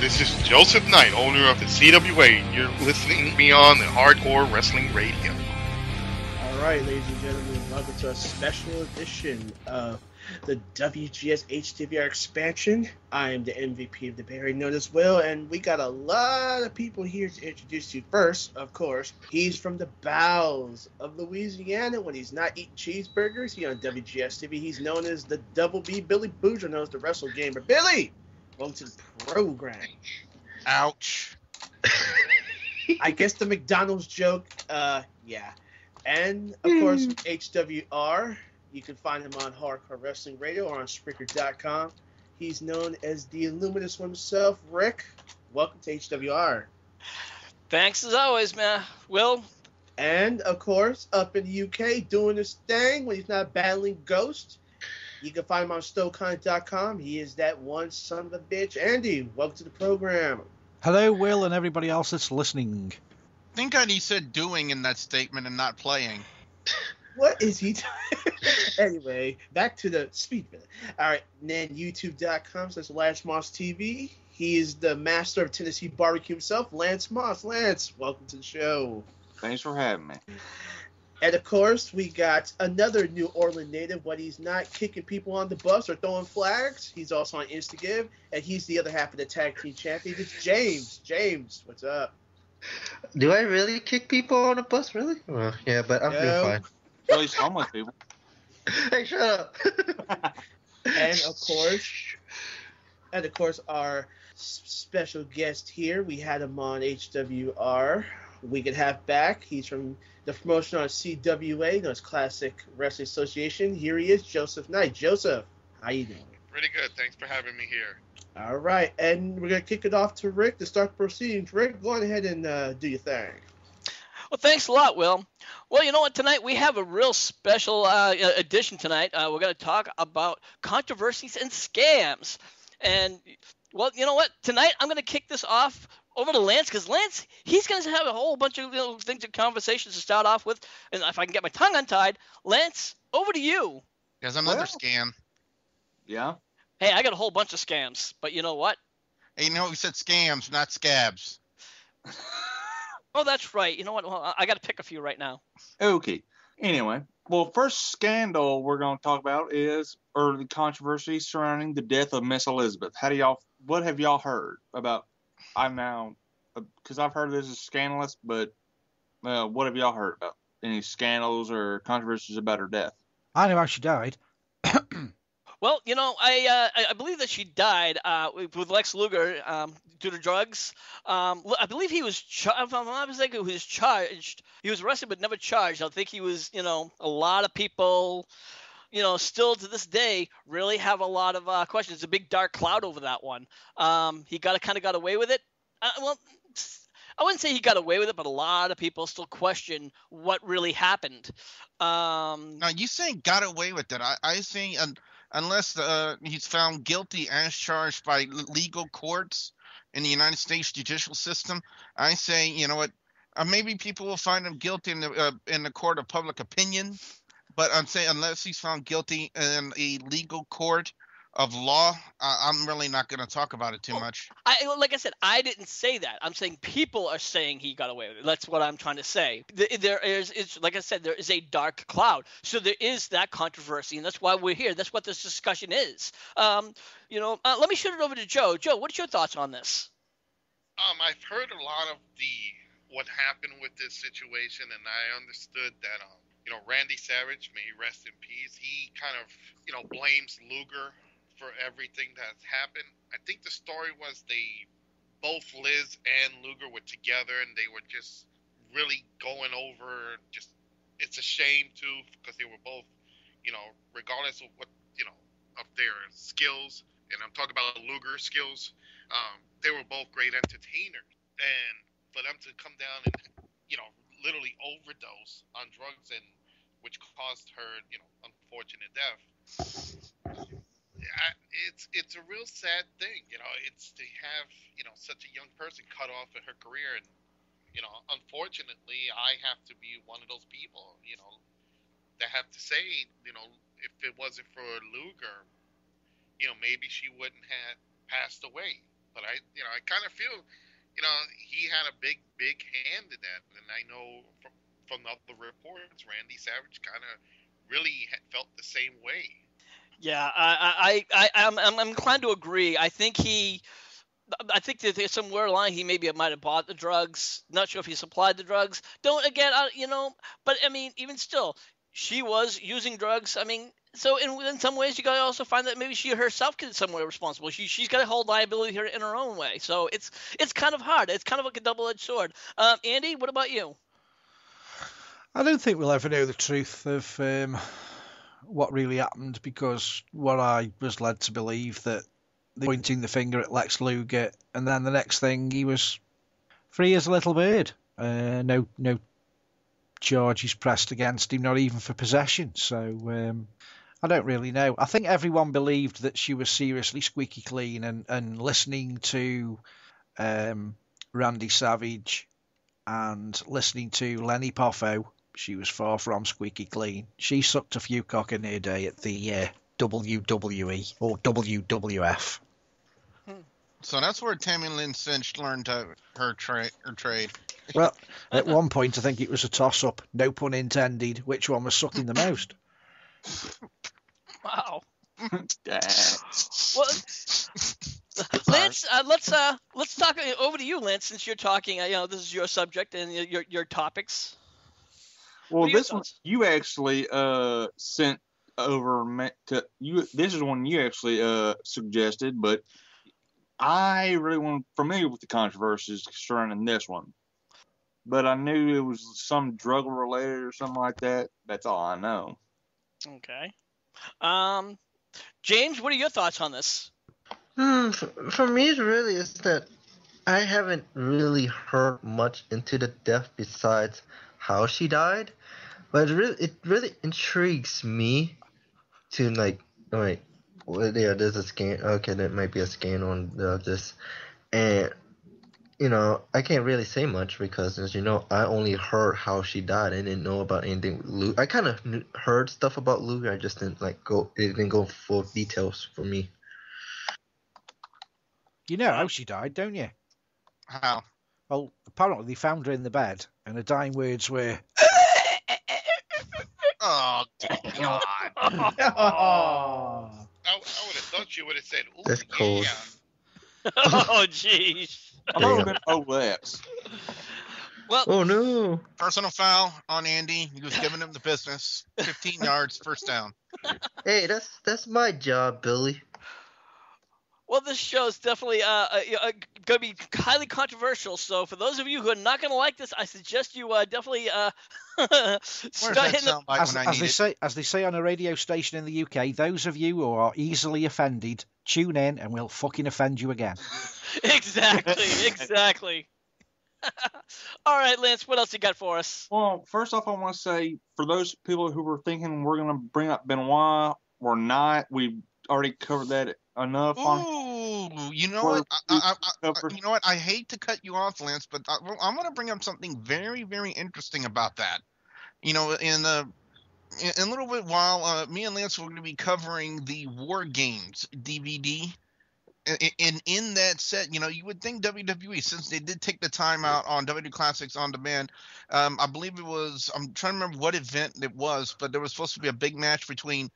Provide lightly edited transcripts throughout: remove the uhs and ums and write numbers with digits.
This is Joseph Knight, owner of the CWA. You're listening to me on the Hardcore Wrestling Radio. All right, ladies and gentlemen, welcome to a special edition of the WGS HWR expansion. I am the MVP of the Bay Area, known as Will, and we got a lot of people here to introduce you. First, of course, he's from the bowels of Louisiana. When he's not eating cheeseburgers, he's on WGS TV. He's known as the Double B. Billy Boozer, known as the Wrestle Gamer. Billy, welcome to the program. Ouch. I guess the McDonald's joke, yeah. And, of course, HWR. You can find him on Hardcore Wrestling Radio or on Spreaker.com. He's known as the Illuminous himself. Rick, welcome to HWR. Thanks as always, man. Will? And, of course, up in the UK, doing his thing when he's not battling ghosts. You can find him on StoneCon.com. He is that one son of a bitch. Andy, welcome to the program. Hello, Will, and everybody else that's listening. I think he said doing in that statement and not playing. What is he doing? Anyway, back to the speed minute. All right, and then YouTube.com/LanceMossTV. He is the master of Tennessee barbecue himself, Lance Moss. Lance, welcome to the show. Thanks for having me. And, of course, we got another New Orleans native. When he's not kicking people on the bus or throwing flags, he's also on Instagram, and he's the other half of the tag team champion. It's James. James, what's up? Do I really kick people on a bus, really? Well, yeah, but I'm doing fine. At least homeless people. Hey, shut up. And of course, our special guest here, we had him on HWR. We could have back. He's from the promotion on CWA, known as Classic Wrestling Association. Here he is, Joseph Knight. Joseph, how you doing? Pretty good. Thanks for having me here. All right, and we're going to kick it off to Rick to start proceedings. Rick, go on ahead and do your thing. Well, thanks a lot, Will. Well, you know what? Tonight we have a real special edition tonight. We're going to talk about controversies and scams. And, well, you know what? Tonight I'm going to kick this off over to Lance, because Lance, he's going to have a whole bunch of things and conversations to start off with. And if I can get my tongue untied, Lance, over to you. There's another scam. Yeah? Hey, I got a whole bunch of scams, but you know what? Hey, you know, we said scams, not scabs. Oh, that's right. You know what? Well, I got to pick a few right now. Okay. Anyway, well, first scandal we're going to talk about is the controversy surrounding the death of Miss Elizabeth. What have y'all heard about? Because I've heard this is scandalous, but what have y'all heard about? Any scandals or controversies about her death? I know how she died. Well, you know, I believe that she died with Lex Luger due to drugs. I believe he was, if I'm not mistaken, he was charged. He was arrested but never charged. I think he was, you know, a lot of people, you know, still to this day really have a lot of questions. It's a big dark cloud over that one. He kind of got away with it. Well, I wouldn't say he got away with it, but a lot of people still question what really happened. Now, you saying got away with it. I think unless he's found guilty as charged by legal courts in the United States judicial system, I say, you know what, maybe people will find him guilty in the court of public opinion, but I'm saying unless he's found guilty in a legal court of law, I'm really not going to talk about it too much. Like I said, I didn't say that. I'm saying people are saying he got away with it. That's what I'm trying to say. It's like I said, there is a dark cloud. So there is that controversy, and that's why we're here. That's what this discussion is. Let me shoot it over to Joe. Joe, what's your thoughts on this? I've heard a lot of what happened with this situation, and I understood that Randy Savage, may he rest in peace, he kind of blames Luger for everything that's happened. I think the story was both Liz and Luger were together, and they were just really going over it's a shame too, because they were both, regardless of what, of their skills, and I'm talking about Luger's skills, they were both great entertainers, and for them to come down and, literally overdose on drugs, and which caused her, unfortunate death. It's a real sad thing, it's to have, such a young person cut off of her career. And, unfortunately, I have to be one of those people, that have to say, if it wasn't for Luger, maybe she wouldn't have passed away. But I kind of feel, he had a big hand in that. And I know from other reports, Randy Savage kind of really felt the same way. Yeah, I'm inclined to agree. I think that there's somewhere along he maybe might have bought the drugs. Not sure if he supplied the drugs. But I mean, even still, she was using drugs. I mean, so in some ways, you got to also find that maybe she herself is somewhere responsible. She's got to hold liability here in her own way. So it's kind of hard. It's kind of like a double-edged sword. Andy, what about you? I don't think we'll ever know the truth of what really happened, because what I was led to believe that they were pointing the finger at Lex Luger, and then the next thing he was free as a little bird. No charges pressed against him, not even for possession. So I don't really know. I think everyone believed that she was seriously squeaky clean, and listening to Randy Savage and listening to Lenny Poffo, she was far from squeaky clean. She sucked a few cock in her day at the WWE or WWF. So that's where Tammy Lynn Cinch learned her trade. Well, at one point I think it was a toss-up, no pun intended, which one was sucking the most. Wow. Well, Lance, let's talk over to you, Lance, since you're talking. This is your subject and your topics. Well, this one you actually sent over to you. This is one you actually suggested, but I really wasn't familiar with the controversies surrounding this one. But I knew it was some drug related or something like that. That's all I know. Okay. James, what are your thoughts on this? For me, it really is that I haven't really heard much into the death besides how she died, but it really intrigues me to there's a scan. Okay, there might be a scan on this, and I can't really say much because, as you know, I only heard how she died. I didn't know about anything with Luger. I kind of heard stuff about Luger. I just didn't it didn't go full details for me. You know how she died, don't you? How? Well, apparently they found her in the bed, and her dying words were, "Oh God!" Oh. I would have thought you would have said, "Ooh, That's cold. yeah." Oh, jeez. I've only been OLEPs. Well, Oh no! Personal foul on Andy. He was giving him the business. 15 yards, first down. Hey, that's my job, Billy. Well, this show is definitely going to be highly controversial. So, for those of you who are not going to like this, I suggest you definitely start hitting the. As they say on a radio station in the UK, those of you who are easily offended, tune in and we'll fucking offend you again. Exactly. All right, Lance, what else you got for us? Well, first off, I want to say, for those people who were thinking we're going to bring up Benoit or not, we've already covered that enough. Ooh, you know what? You know what? I hate to cut you off, Lance, but I'm going to bring up something very, very interesting about that. In a little bit while, me and Lance were going to be covering the War Games DVD. And in that set, you would think WWE, since they did take the time out on WWE Classics On Demand, I believe it was, I'm trying to remember what event it was, but there was supposed to be a big match between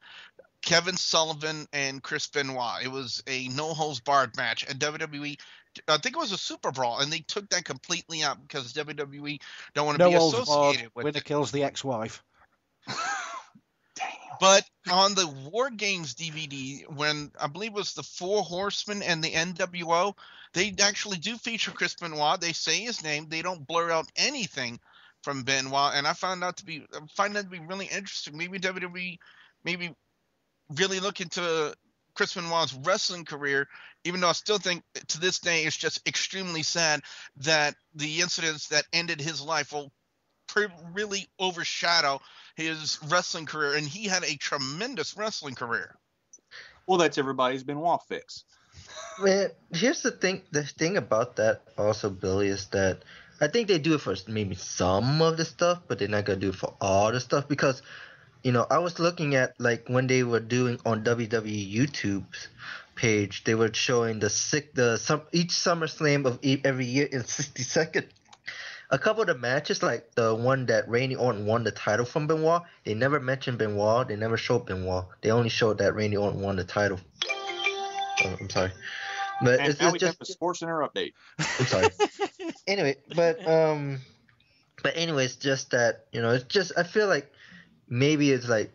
Kevin Sullivan and Chris Benoit. It was a no-holds-barred match, and WWE, I think it was a Super Brawl, and they took that completely out because WWE don't want to be associated with it. Winner kills the ex-wife. But on the War Games DVD, when I believe it was the Four Horsemen and the NWO, they actually do feature Chris Benoit. They say his name. They don't blur out anything from Benoit, and I find that to be really interesting. Maybe WWE really look into Chris Benoit's wrestling career, even though I still think to this day it's just extremely sad that the incidents that ended his life will really overshadow his wrestling career, and he had a tremendous wrestling career. Well, that's everybody's Benoit fix. Man, here's the thing. The thing about that also, Billy, is that I think they do it for maybe some of the stuff, but they're not gonna do it for all the stuff because, I was looking at when they were doing on WWE YouTube's page, they were showing each SummerSlam of every year in 60 seconds. A couple of the matches, like the one that Randy Orton won the title from Benoit, they never mentioned Benoit. They never showed Benoit. They only showed that Randy Orton won the title. Oh, I'm sorry, but And it's now we just have the Sports Center update. I'm sorry. Anyway, but anyways, just that, it's just, I feel like maybe it's like,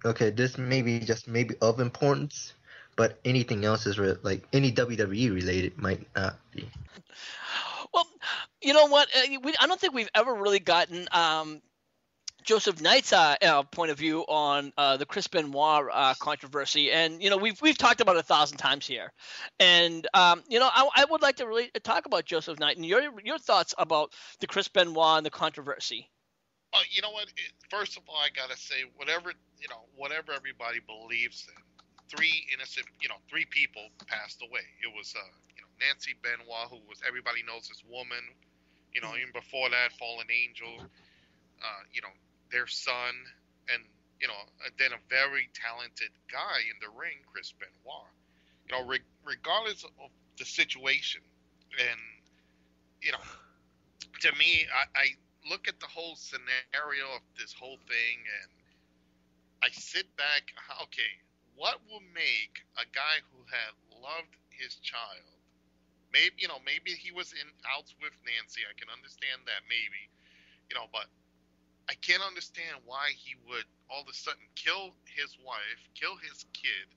okay, this maybe of importance, but anything else is like any WWE related might not be. Well, you know what? I don't think we've ever really gotten Joseph Knight's point of view on the Chris Benoit controversy, and we've talked about it 1,000 times here, and I would like to really talk about Joseph Knight and your thoughts about the Chris Benoit and the controversy. You know what? First of all, I gotta say, whatever everybody believes in, three people passed away. It was Nancy Benoit, who was everybody knows this woman. Even before that, Fallen Angel. Their son, and then a very talented guy in the ring, Chris Benoit. Regardless of the situation, and to me, I look at the whole scenario of this whole thing, and I sit back. Okay, what will make a guy who had loved his child? Maybe he was in outs with Nancy. I can understand that, maybe, but I can't understand why he would all of a sudden kill his wife, kill his kid,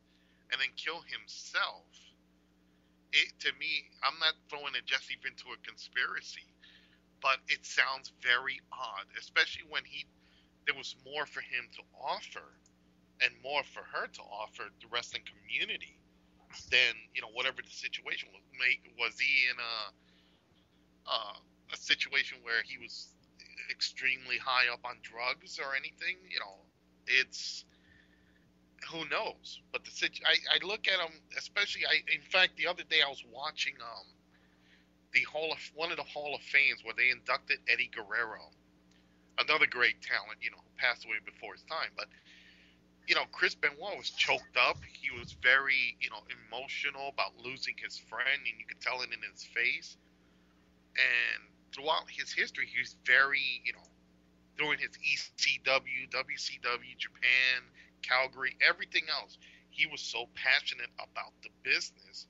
and then kill himself. To me, I'm not throwing it just even to a conspiracy, but it sounds very odd, especially when there was more for him to offer and more for her to offer the wrestling community than whatever the situation was. Was he in a situation where he was extremely high up on drugs or anything? It's, who knows? But I look at him, especially. In fact, the other day I was watching one of the Hall of Fames where they inducted Eddie Guerrero, another great talent, who passed away before his time. But Chris Benoit was choked up. He was very, emotional about losing his friend, and you could tell it in his face. And throughout his history, he was very, during his ECW, WCW, Japan, Calgary, everything else, he was so passionate about the business.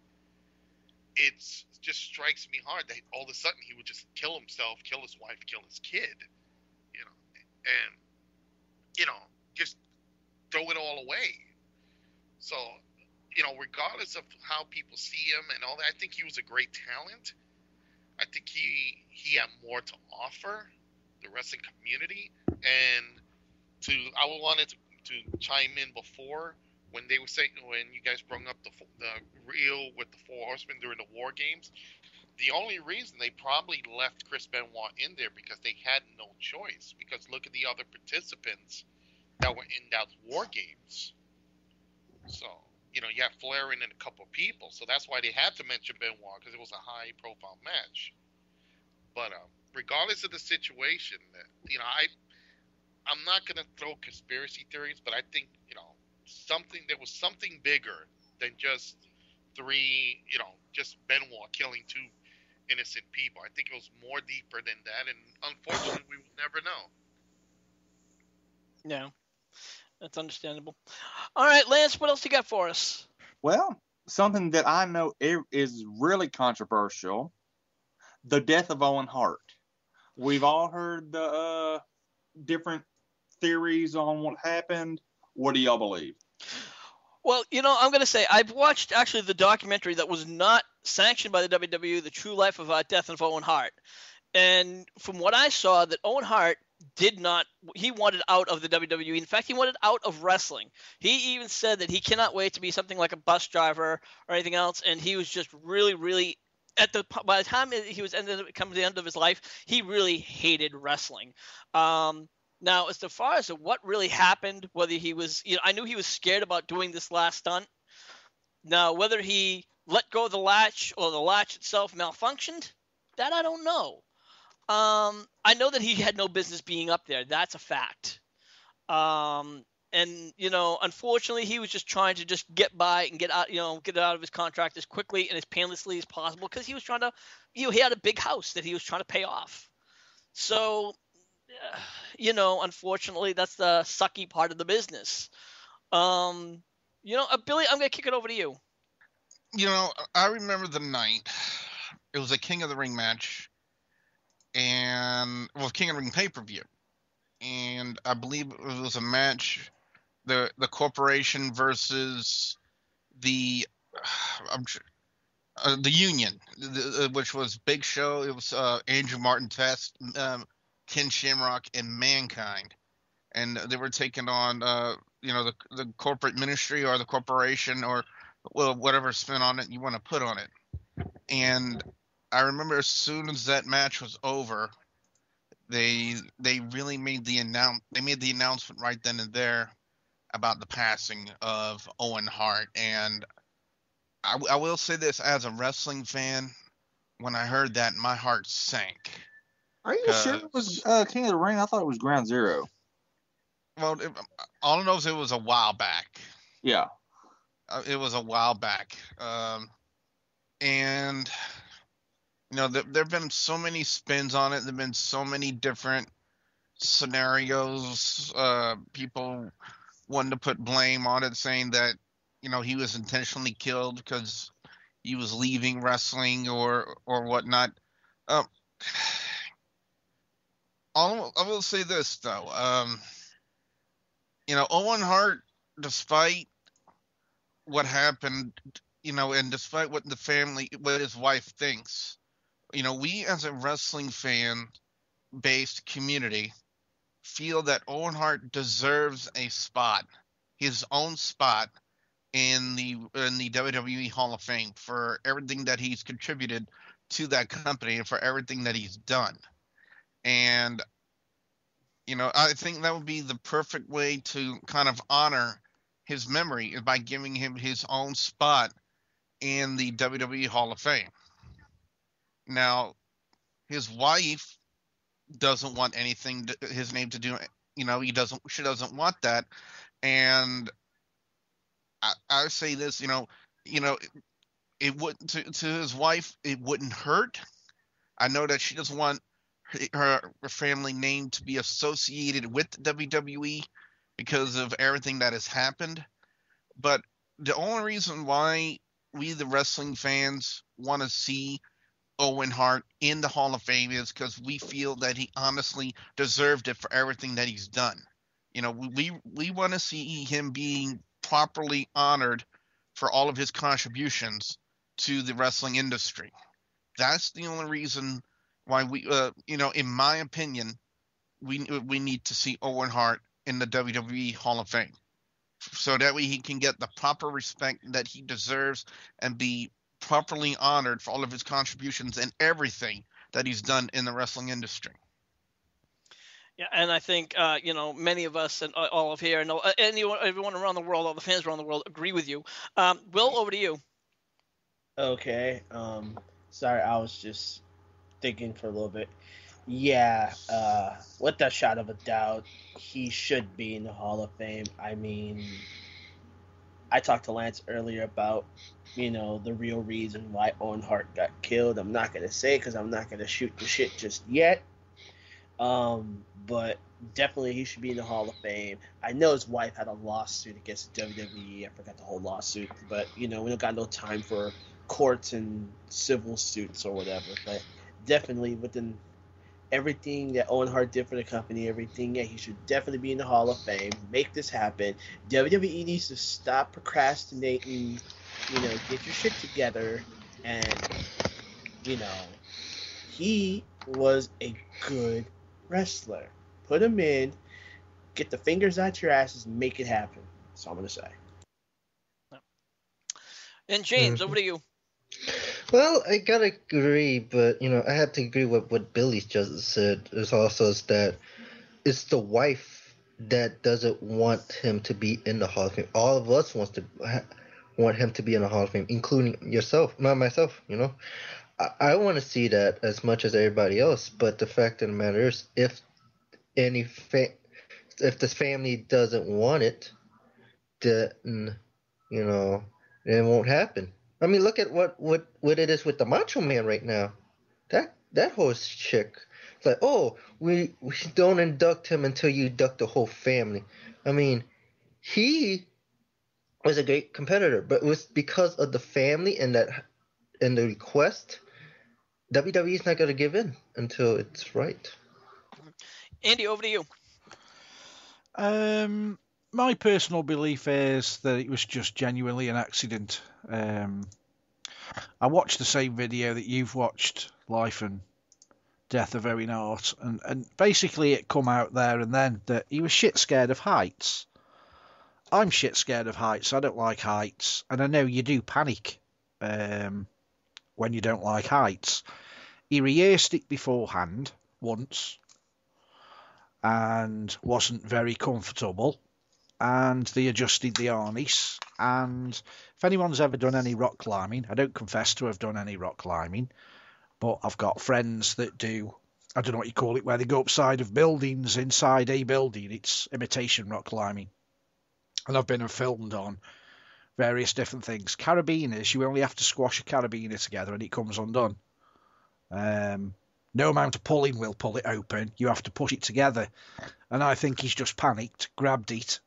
It just strikes me hard that all of a sudden he would just kill himself, kill his wife, kill his kid, and, just throw it all away. So, regardless of how people see him and all that, I think he was a great talent. I think he had more to offer the wrestling community. And I wanted to chime in before when they were saying, when you guys brought up the reel with the Four Horsemen during the War Games, the only reason they probably left Chris Benoit in there because they had no choice. Because look at the other participants that were in those War Games. So, you have Flair and a couple of people. So that's why they had to mention Benoit, because it was a high-profile match. But regardless of the situation, I'm not going to throw conspiracy theories, but I think, there was something bigger than just just Benoit killing two innocent people. I think it was more deeper than that, and unfortunately, we will never know. Yeah, that's understandable. All right, Lance, what else you got for us? Well, something that I know is really controversial: the death of Owen Hart. We've all heard the different theories on what happened. What do y'all believe? Well, I'm going to say I've watched actually the documentary that was not sanctioned by the WWE, The True Life of Death of Owen Hart. And from what I saw, that Owen Hart he wanted out of the WWE. In fact, he wanted out of wrestling. He even said that he cannot wait to be something like a bus driver or anything else. And he was just really, really, by the time he was coming to the end of his life, he really hated wrestling. Now, as far as what really happened, whether he was, I knew he was scared about doing this last stunt. Now, whether he let go of the latch or the latch itself malfunctioned, that I don't know. I know that he had no business being up there. That's a fact. And unfortunately, he was just trying to just get by and get out, get out of his contract as quickly and as painlessly as possible because he was trying to, he had a big house that he was trying to pay off. So, unfortunately, that's the sucky part of the business. Billy, I'm gonna kick it over to you. I remember the night. It was a King of the Ring match, and King of the Ring pay-per-view, and I believe it was a match. The corporation versus the the Union, which was Big Show. It was Andrew Martin Test, Ken Shamrock, and Mankind, and they were taking on the corporate ministry or the corporation or whatever spin on it you want to put on it. And I remember as soon as that match was over, they really made the announcement right then and there about the passing of Owen Hart. And I will say this, as a wrestling fan, when I heard that, my heart sank. Are you sure it was King of the Ring? I thought it was Ground Zero. Well, all I know is it was a while back. Yeah. It was a while back. And, there have been so many spins on it. There have been so many different scenarios. People wanted to put blame on it, saying that, he was intentionally killed because he was leaving wrestling or whatnot. I will say this, though. Owen Hart, despite what happened, and despite what what his wife thinks, we as a wrestling fan-based community feel that Owen Hart deserves a spot, his own spot in the WWE Hall of Fame for everything that he's contributed to that company and for everything that he's done. And I think that would be the perfect way to kind of honor his memory by giving him his own spot in the WWE Hall of Fame. Now, his wife doesn't want his name to do. She doesn't want that. And I say this, it wouldn't to his wife. It wouldn't hurt. I know that she doesn't want her family name to be associated with WWE because of everything that has happened. But the only reason why we, the wrestling fans, want to see Owen Hart in the Hall of Fame is because we feel that he honestly deserved it for everything that he's done. We want to see him being properly honored for all of his contributions to the wrestling industry. That's the only reason why we, in my opinion, we need to see Owen Hart in the WWE Hall of Fame, so that way he can get the proper respect that he deserves and be properly honored for all of his contributions and everything that he's done in the wrestling industry. Yeah, and I think many of us and all of here and everyone around the world, all the fans around the world, agree with you. Will, over to you. Okay. Sorry, I was just thinking for a little bit. Yeah, with a shot of a doubt, he should be in the Hall of Fame. I mean, I talked to Lance earlier about, the real reason why Owen Hart got killed. I'm not going to say it because I'm not going to shoot the shit just yet. But definitely he should be in the Hall of Fame. I know his wife had a lawsuit against WWE. I forgot the whole lawsuit. But, we don't got no time for courts and civil suits or whatever. But definitely within everything that Owen Hart did for the company, everything, he should definitely be in the Hall of Fame. Make this happen. WWE needs to stop procrastinating, get your shit together. And, he was a good wrestler. Put him in, get the fingers out your asses, and make it happen. That's all I'm going to say. And James, over to you. Well, I gotta agree, but I have to agree with what Billy just said. Is also that it's the wife that doesn't want him to be in the Hall of Fame. All of us want him to be in the Hall of Fame, including yourself, not myself. I want to see that as much as everybody else. But the fact of the matter is, if any if this family doesn't want it, then it won't happen. I mean, look at what it is with the Macho Man right now. That whole chick. It's like, oh, we don't induct him until you induct the whole family. I mean, he was a great competitor, but it was because of the family and the request. WWE's not going to give in until it's right. Andy, over to you. My personal belief is that it was just genuinely an accident. I watched the same video that you've watched, Life and Death of Owen Hart, and basically it come out there and then that he was shit scared of heights. I'm shit scared of heights. I don't like heights, and I know you do panic when you don't like heights. He rehearsed it beforehand once and wasn't very comfortable, and they adjusted the harness. And if anyone's ever done any rock climbing, I don't confess to have done any rock climbing, but I've got friends that do. I don't know what you call it, where they go upside of buildings inside a building. It's imitation rock climbing. And I've been filmed on various different things. Carabiners, you only have to squash a carabiner together and it comes undone. No amount of pulling will pull it open. You have to push it together. And I think he's just panicked, grabbed it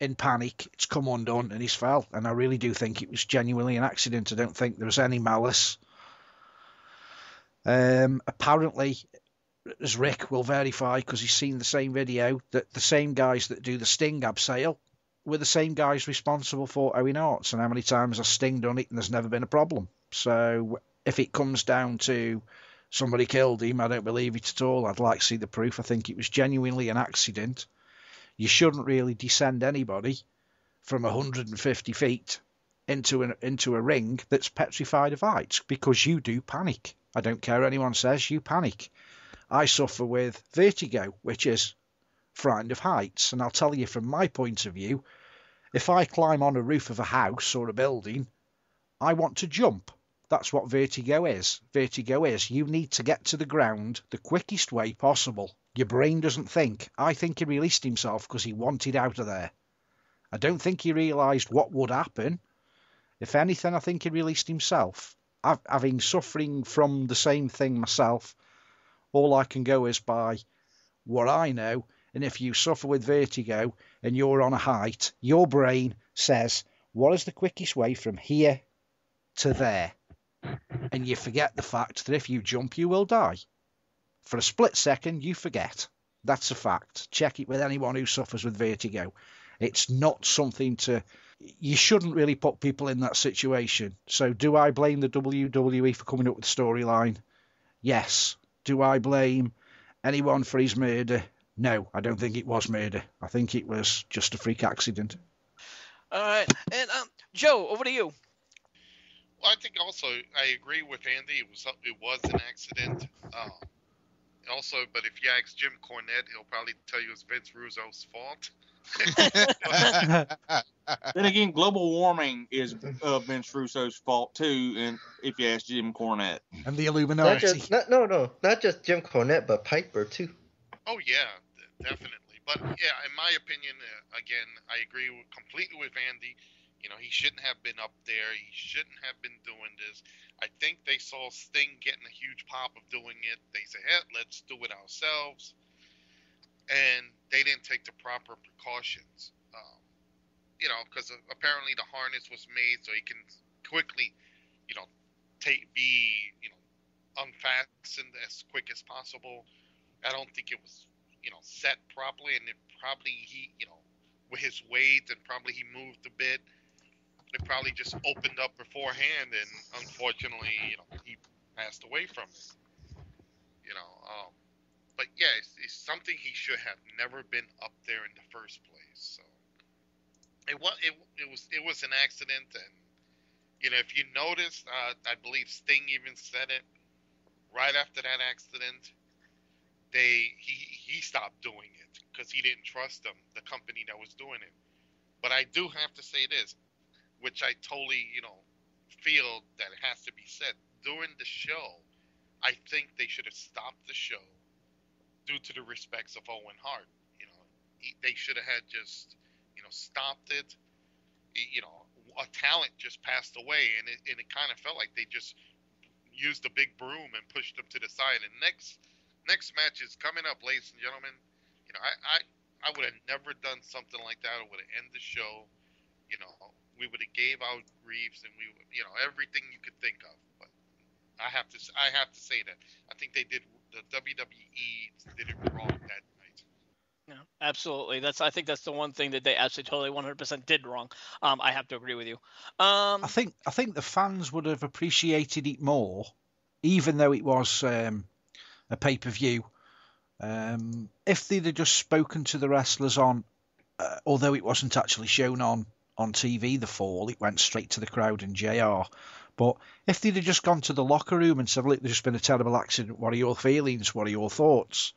in panic. It's come undone and he's fell. And I really do think it was genuinely an accident. I don't think there was any malice. Apparently, as Rick will verify, because he's seen the same video, that the same guys that do the Sting abseil were the same guys responsible for Owen Hart's, and how many times has Sting done it and there's never been a problem. So if it comes down to somebody killed him, I don't believe it at all. I'd like to see the proof. I think it was genuinely an accident. You shouldn't really descend anybody from 150 feet into a ring that's petrified of heights, because you do panic. I don't care what anyone says, you panic. I suffer with vertigo, which is frightened of heights, and I'll tell you from my point of view, if I climb on a roof of a house or a building, I want to jump. That's what vertigo is. Vertigo is you need to get to the ground the quickest way possible. Your brain doesn't think. I think he released himself because he wanted out of there. I don't think he realised what would happen. If anything, I think he released himself. Having suffering from the same thing myself, all I can go is by what I know. And if you suffer with vertigo and you're on a height, your brain says, what is the quickest way from here to there? And you forget the fact that if you jump, you will die. For a split second, you forget. That's a fact. Check it with anyone who suffers with vertigo. It's not something to... You shouldn't really put people in that situation. So do I blame the WWE for coming up with the storyline? Yes. Do I blame anyone for his murder? No, I don't think it was murder. I think it was just a freak accident. All right. And Joe, over to you. Well, I think also I agree with Andy. It was an accident. Also, but if you ask Jim Cornette, he'll probably tell you it's Vince Russo's fault. Then again, global warming is Vince Russo's fault too, and if you ask Jim Cornette. And the Illuminati. Not just Jim Cornette, but Piper too. Oh yeah, definitely. But yeah, in my opinion, again, I agree completely with Andy. You know, he shouldn't have been up there. He shouldn't have been doing this. I think they saw Sting getting a huge pop of doing it. They said, hey, let's do it ourselves. And they didn't take the proper precautions. Because apparently the harness was made so he can quickly, unfastened as quick as possible. I don't think it was, set properly, and it probably with his weight, and probably he moved a bit. It probably just opened up beforehand, and unfortunately, he passed away from it. But yeah, it's something he should have never been up there in the first place. So it was an accident, and if you noticed, I believe Sting even said it right after that accident. He stopped doing it because he didn't trust the company that was doing it. But I do have to say this, which I totally, feel that it has to be said. During the show, I think they should have stopped the show due to the respects of Owen Hart. they should have had just, stopped it. A talent just passed away, and it kind of felt like they just used the big broom and pushed them to the side. And next match is coming up, ladies and gentlemen. I would have never done something like that. I would have ended the show. We would have gave out Reeves, and we would, everything you could think of. But I have to say that I think the WWE did it wrong that night. Yeah, absolutely. I think that's the one thing that they absolutely totally 100% did wrong. I have to agree with you. I think the fans would have appreciated it more, even though it was a pay-per-view. If they'd have just spoken to the wrestlers although it wasn't actually shown on TV, the fall, it went straight to the crowd and JR. But if they'd have just gone to the locker room and said, look, there's been a terrible accident, what are your feelings, what are your thoughts?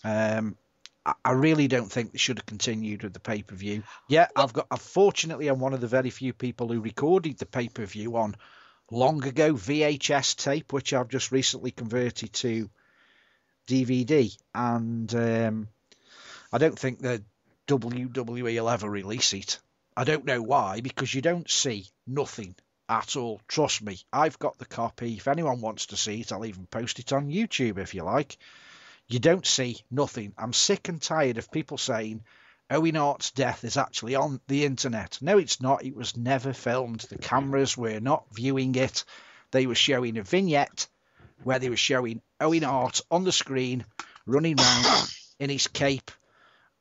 I really don't think they should have continued with the pay-per-view. Yeah, fortunately, I'm one of the very few people who recorded the pay-per-view on long ago VHS tape, which I've just recently converted to DVD. And I don't think the WWE will ever release it. I don't know why, because you don't see nothing at all. Trust me, I've got the copy. If anyone wants to see it, I'll even post it on YouTube if you like. You don't see nothing. I'm sick and tired of people saying Owen Hart's death is actually on the internet. No, it's not. It was never filmed. The cameras were not viewing it. They were showing a vignette where they were showing Owen Hart on the screen running around in his cape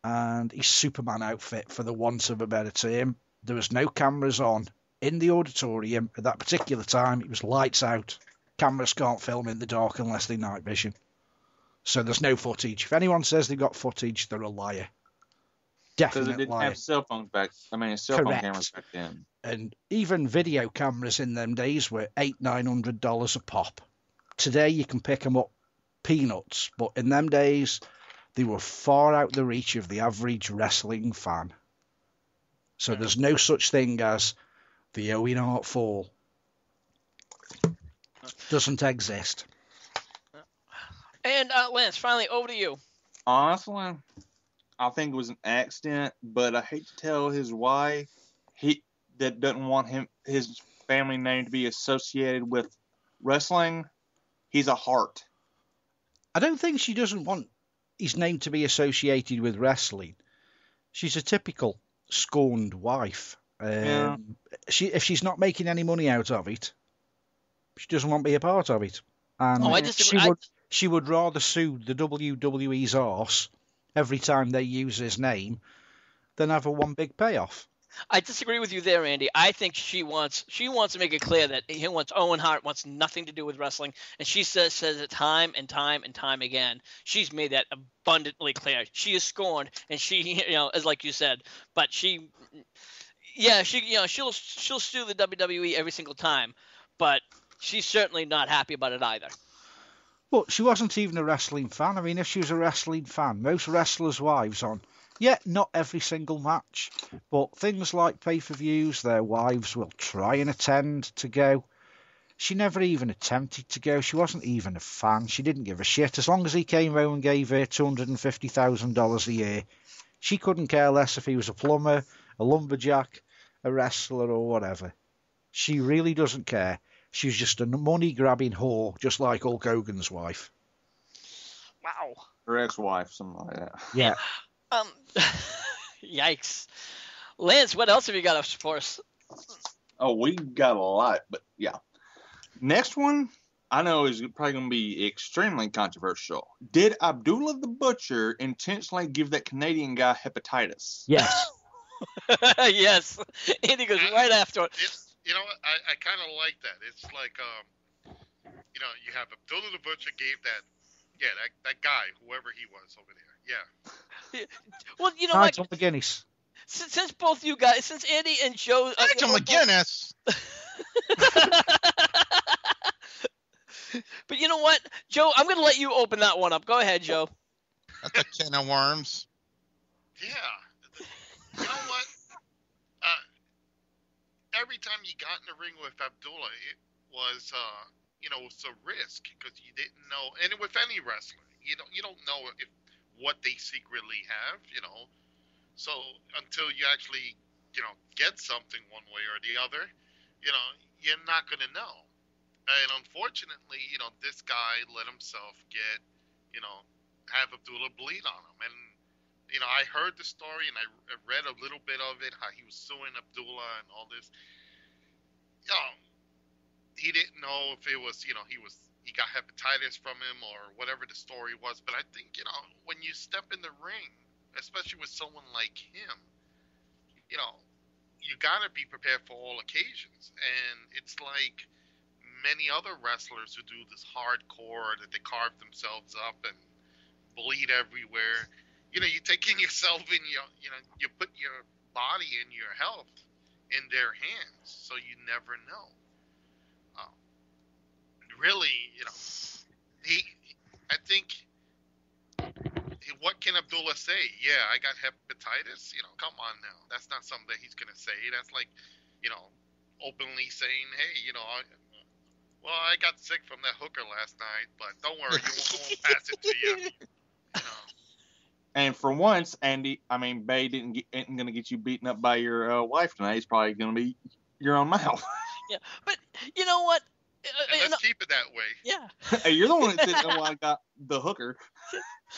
and his Superman outfit, for the want of a better term. There was no cameras on in the auditorium at that particular time. It was lights out. Cameras can't film in the dark unless they're night vision. So there's no footage. If anyone says they've got footage, they're a liar. Definite Because they didn't liar. have cell phone cameras back then. And even video cameras in them days were $800-900 a pop. Today you can pick them up peanuts, but in them days they were far out the reach of the average wrestling fan. So there's no such thing as the Owen Hart fall. Doesn't exist. And Lance, finally over to you. Honestly, I think it was an accident, but I hate to tell his wife that doesn't want his family name to be associated with wrestling. He's a Hart. I don't think she doesn't want his name to be associated with wrestling. She's a typical scorned wife. Yeah. If she's not making any money out of it, she doesn't want to be a part of it. And I disagree. she would rather sue the WWE's arse every time they use his name than have a one big payoff. I disagree with you there, Andy. I think she wants to make it clear that Owen Hart wants nothing to do with wrestling, and she says it time and time and time again. She's made that abundantly clear. She is scorned, and she, as like you said, but she'll sue the WWE every single time, but she's certainly not happy about it either. Well, she wasn't even a wrestling fan. I mean, if she was a wrestling fan, most wrestlers' wives not every single match, but things like pay-per-views, their wives will try and attend to go. She never even attempted to go. She wasn't even a fan. She didn't give a shit. As long as he came home and gave her $250,000 a year, she couldn't care less if he was a plumber, a lumberjack, a wrestler, or whatever. She really doesn't care. She's just a money-grabbing whore, just like Hulk Hogan's wife. Wow. Her ex-wife, something like that. Yeah. Yikes. Lance, what else have you got for us? Oh, we got a lot, but yeah. Next one, I know is probably going to be extremely controversial. Did Abdullah the Butcher intentionally give that Canadian guy hepatitis? Yes. Yes. Andy goes right after it. You know what? I kind of like that. It's like, you have Abdullah the Butcher gave that guy, whoever he was over there. Yeah. Well, you know Nigel what? McGuinness. Since both you guys, since Andy and Joe... Nigel McGuinness! But you know what? Joe, I'm going to let you open that one up. Go ahead, Joe. That's a can of worms. Yeah. You know what? Every time you got in the ring with Abdullah, it was, it's a risk because you didn't know, and with any wrestler, you don't know what they secretly have, So until you actually, get something one way or the other, you're not going to know. And unfortunately, this guy let himself get, have Abdullah bleed on him. And, I heard the story and I read a little bit of it, how he was suing Abdullah and all this. He didn't know if it was, he got hepatitis from him or whatever the story was. But I think, when you step in the ring, especially with someone like him, you got to be prepared for all occasions. And it's like many other wrestlers who do this hardcore, that they carve themselves up and bleed everywhere. You taking yourself in you put your body and your health in their hands, so you never know. Really, I think, what can Abdullah say? Yeah, I got hepatitis. Come on now. That's not something that he's gonna say. That's like, openly saying, hey, I got sick from that hooker last night, but don't worry, I won't pass it to you. And for once, Andy, Bay ain't gonna get you beaten up by your wife tonight. It's probably gonna be your own mouth. Yeah, but you know what? Let's keep it that way. Yeah. Hey, you're the one that didn't know I got the hooker.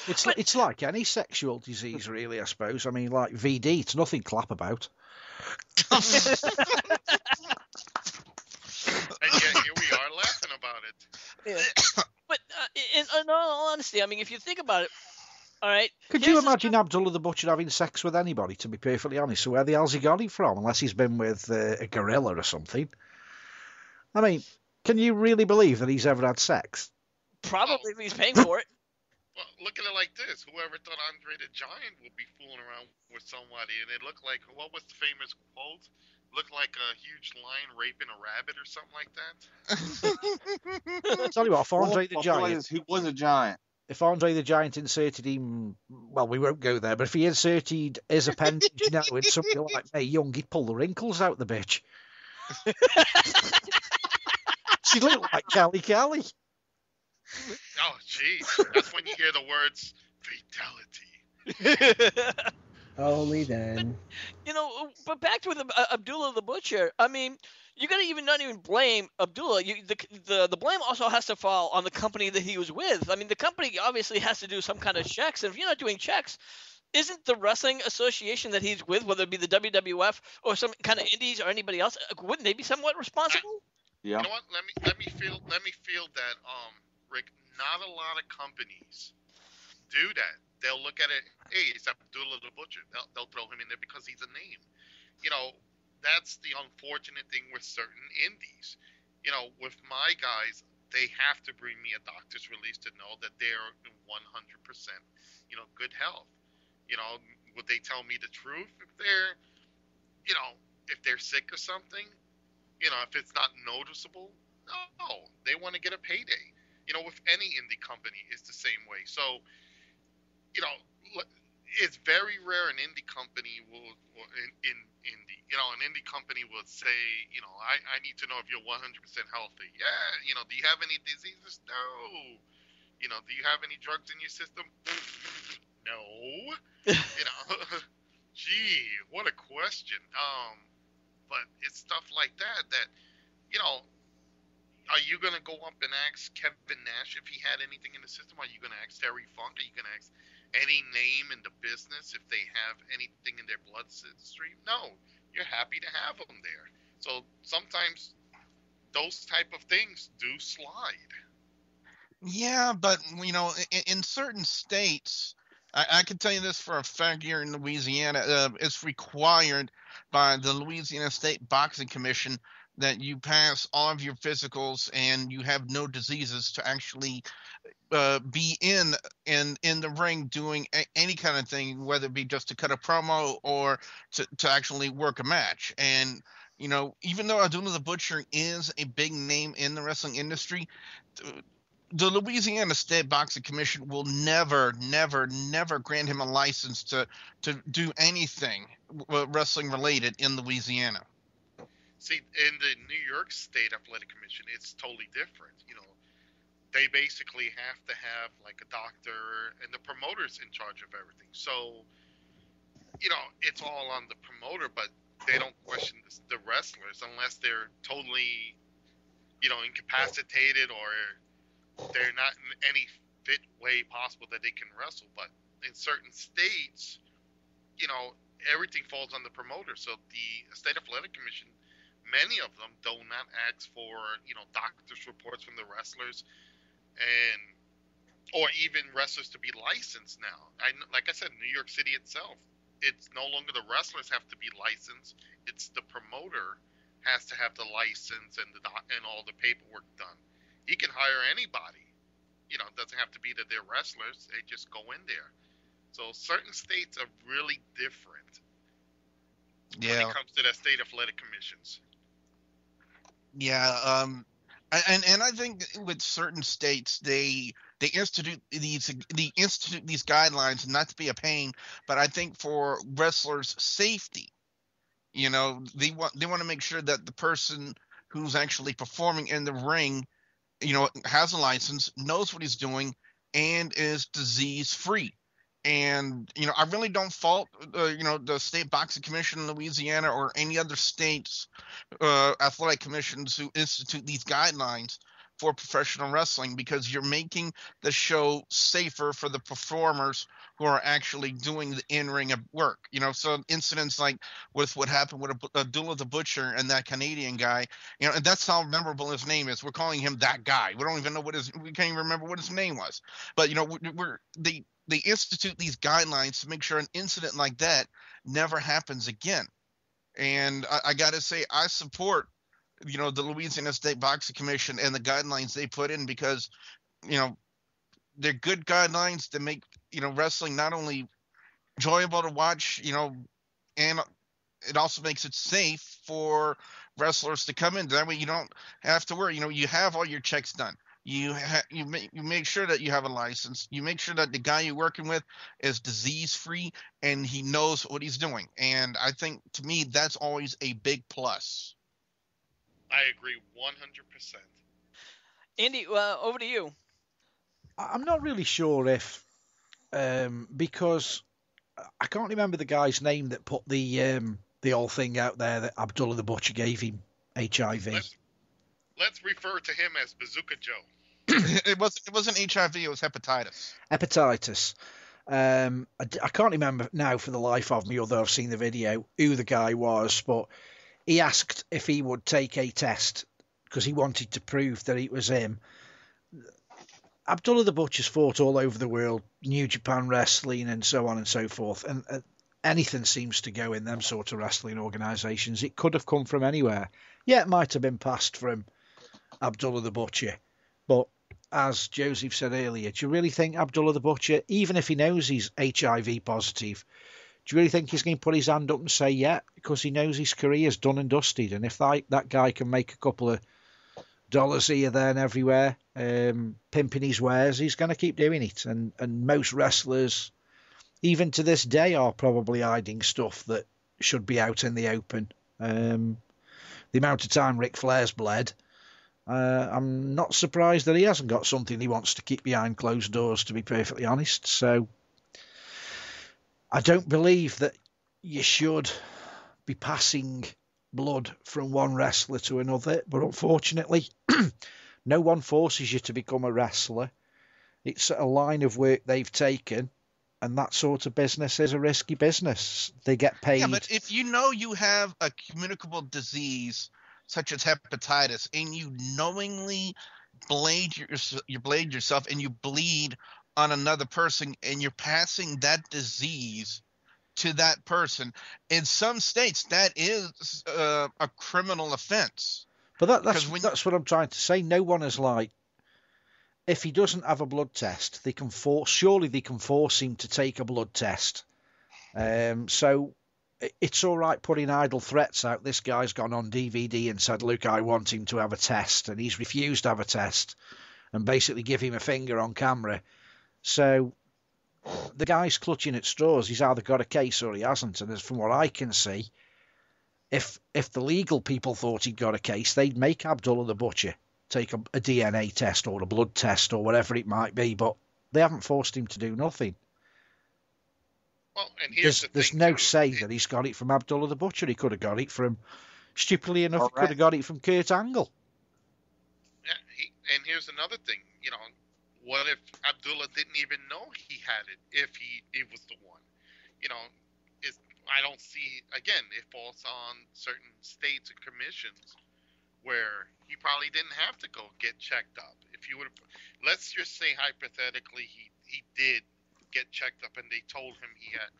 It's like any sexual disease, really, I suppose. Like VD, it's nothing clap about. And yet here we are laughing about it. Yeah. But in all honesty, if you think about it, all right. Could you imagine Abdullah the Butcher having sex with anybody, to be perfectly honest? So where the hell's he got it from? Unless he's been with a gorilla or something. Can you really believe that he's ever had sex? Probably if he's paying for it. Well, look at it like this. Whoever thought Andre the Giant would be fooling around with somebody, and it looked like, what was the famous quote? Looked like a huge lion raping a rabbit or something like that. Tell you what, if Andre the Giant... He was a giant. If Andre the Giant inserted him... Well, we won't go there, but if he inserted his appendage now in something like Mae Young, he'd pull the wrinkles out the bitch. She looked like Kelly. Oh, jeez. That's when you hear the words, fatality. Only then. But back to Abdullah the Butcher. You're gonna not even blame Abdullah. The blame also has to fall on the company that he was with. The company obviously has to do some kind of checks. And if you're not doing checks, isn't the wrestling association that he's with, whether it be the WWF or some kind of indies or anybody else, wouldn't they be somewhat responsible? Yeah. You know what? Let me feel that, Rick. Not a lot of companies do that. They'll look at it. Hey, it's Abdullah the Butcher. They'll throw him in there because he's a name. That's the unfortunate thing with certain indies. With my guys, they have to bring me a doctor's release to know that they're in 100%, good health. Would they tell me the truth if they're, if they're sick or something? If it's not noticeable? No, they want to get a payday. With any indie company, it's the same way. So, it's very rare an indie company will, an indie company will say, I need to know if you're 100% healthy. Yeah, do you have any diseases? No. Do you have any drugs in your system? No. Gee, what a question. But it's stuff like that, are you going to go up and ask Kevin Nash if he had anything in the system? Are you going to ask Terry Funk? Are you going to ask any name in the business if they have anything in their bloodstream? No, you're happy to have them there. So sometimes those type of things do slide. Yeah, but, in certain states, I can tell you this for a fact here in Louisiana, it's required by the Louisiana State Boxing Commission that you pass all of your physicals and you have no diseases to actually be in the ring doing any kind of thing, whether it be just to cut a promo or to actually work a match. And even though Abdullah the Butcher is a big name in the wrestling industry, the Louisiana State Boxing Commission will never grant him a license to do anything wrestling related in Louisiana. See, in the New York State Athletic Commission, it's totally different. they basically have to have like a doctor, and the promoter's in charge of everything. So, it's all on the promoter, but they don't question the wrestlers unless they're totally, incapacitated, or they're not in any fit way possible that they can wrestle. But in certain states, everything falls on the promoter. So the State Athletic Commission, many of them do not ask for, doctors' reports from the wrestlers, or even wrestlers to be licensed now. Like I said, New York City itself, it's no longer the wrestlers have to be licensed. It's the promoter has to have the license and all the paperwork done. He can hire anybody. It doesn't have to be that they're wrestlers. They just go in there. So certain states are really different when it comes to the state athletic commissions. Yeah, and I think with certain states they institute these guidelines, not to be a pain, but I think for wrestlers' safety, they want to make sure that the person who's actually performing in the ring, has a license, knows what he's doing, and is disease free. And I really don't fault the State Boxing Commission in Louisiana or any other states athletic commissions who institute these guidelines for professional wrestling, because you're making the show safer for the performers who are actually doing the in-ring work. So incidents like with what happened with Abdullah the Butcher and that Canadian guy, and that's how memorable his name is. We're calling him that guy. We don't even know we can't even remember what his name was. But they institute these guidelines to make sure an incident like that never happens again. And I got to say, I support, the Louisiana State Boxing Commission and the guidelines they put in, because, they're good guidelines to make, wrestling not only enjoyable to watch, and it also makes it safe for wrestlers to come in. That way you don't have to worry. You have all your checks done. You make sure that you have a license. You make sure that the guy you're working with is disease free and he knows what he's doing. And I think, to me, that's always a big plus. I agree 100%. Indy, over to you. I'm not really sure if, because I can't remember the guy's name that put the whole thing out there that Abdullah the Butcher gave him HIV. Let's refer to him as Bazooka Joe. It wasn't HIV. It was hepatitis. Hepatitis. I can't remember now for the life of me, although I've seen the video, who the guy was, but he asked if he would take a test because he wanted to prove that it was him. Abdullah the Butcher's fought all over the world, New Japan Wrestling and so on and so forth, and anything seems to go in them sort of wrestling organisations. It could have come from anywhere. Yeah, it might have been passed from Abdullah the Butcher, but as Joseph said earlier, do you really think Abdullah the Butcher, even if he knows he's HIV positive, do you really think he's going to put his hand up and say yeah, because he knows his career's done and dusted, and if that guy can make a couple of dollars here, there and everywhere, pimping his wares, he's going to keep doing it. And most wrestlers, even to this day, are probably hiding stuff that should be out in the open. The amount of time Ric Flair's bled, I'm not surprised that he hasn't got something he wants to keep behind closed doors, to be perfectly honest. So I don't believe that you should be passing blood from one wrestler to another, but unfortunately no one forces you to become a wrestler. It's a line of work they've taken, and that sort of business is a risky business. They get paid. Yeah, but if you know you have a communicable disease such as hepatitis, and you knowingly blade yourself and you bleed on another person, and you're passing that disease to that person, in some states that is a criminal offense. But that's what I'm trying to say. No one is like, if he doesn't have a blood test, surely they can force him to take a blood test. So it's all right putting idle threats out. This guy's gone on DVD and said, look, I want him to have a test, and he's refused to have a test, and basically give him a finger on camera. So the guy's clutching at straws. He's either got a case or he hasn't. And from what I can see, if the legal people thought he'd got a case, they'd make Abdullah the Butcher take a DNA test or a blood test or whatever it might be, but they haven't forced him to do nothing. Well, and here's there's no say that he's got it from Abdullah the Butcher. He could have got it from, stupidly enough, he could have got it from Kurt Angle. Yeah, and here's another thing. What if Abdullah didn't even know he had it? If he was the one, I don't see. Again, it falls on certain states and commissions where he probably didn't have to go get checked up. If you would have, let's just say hypothetically, he did get checked up and they told him he had,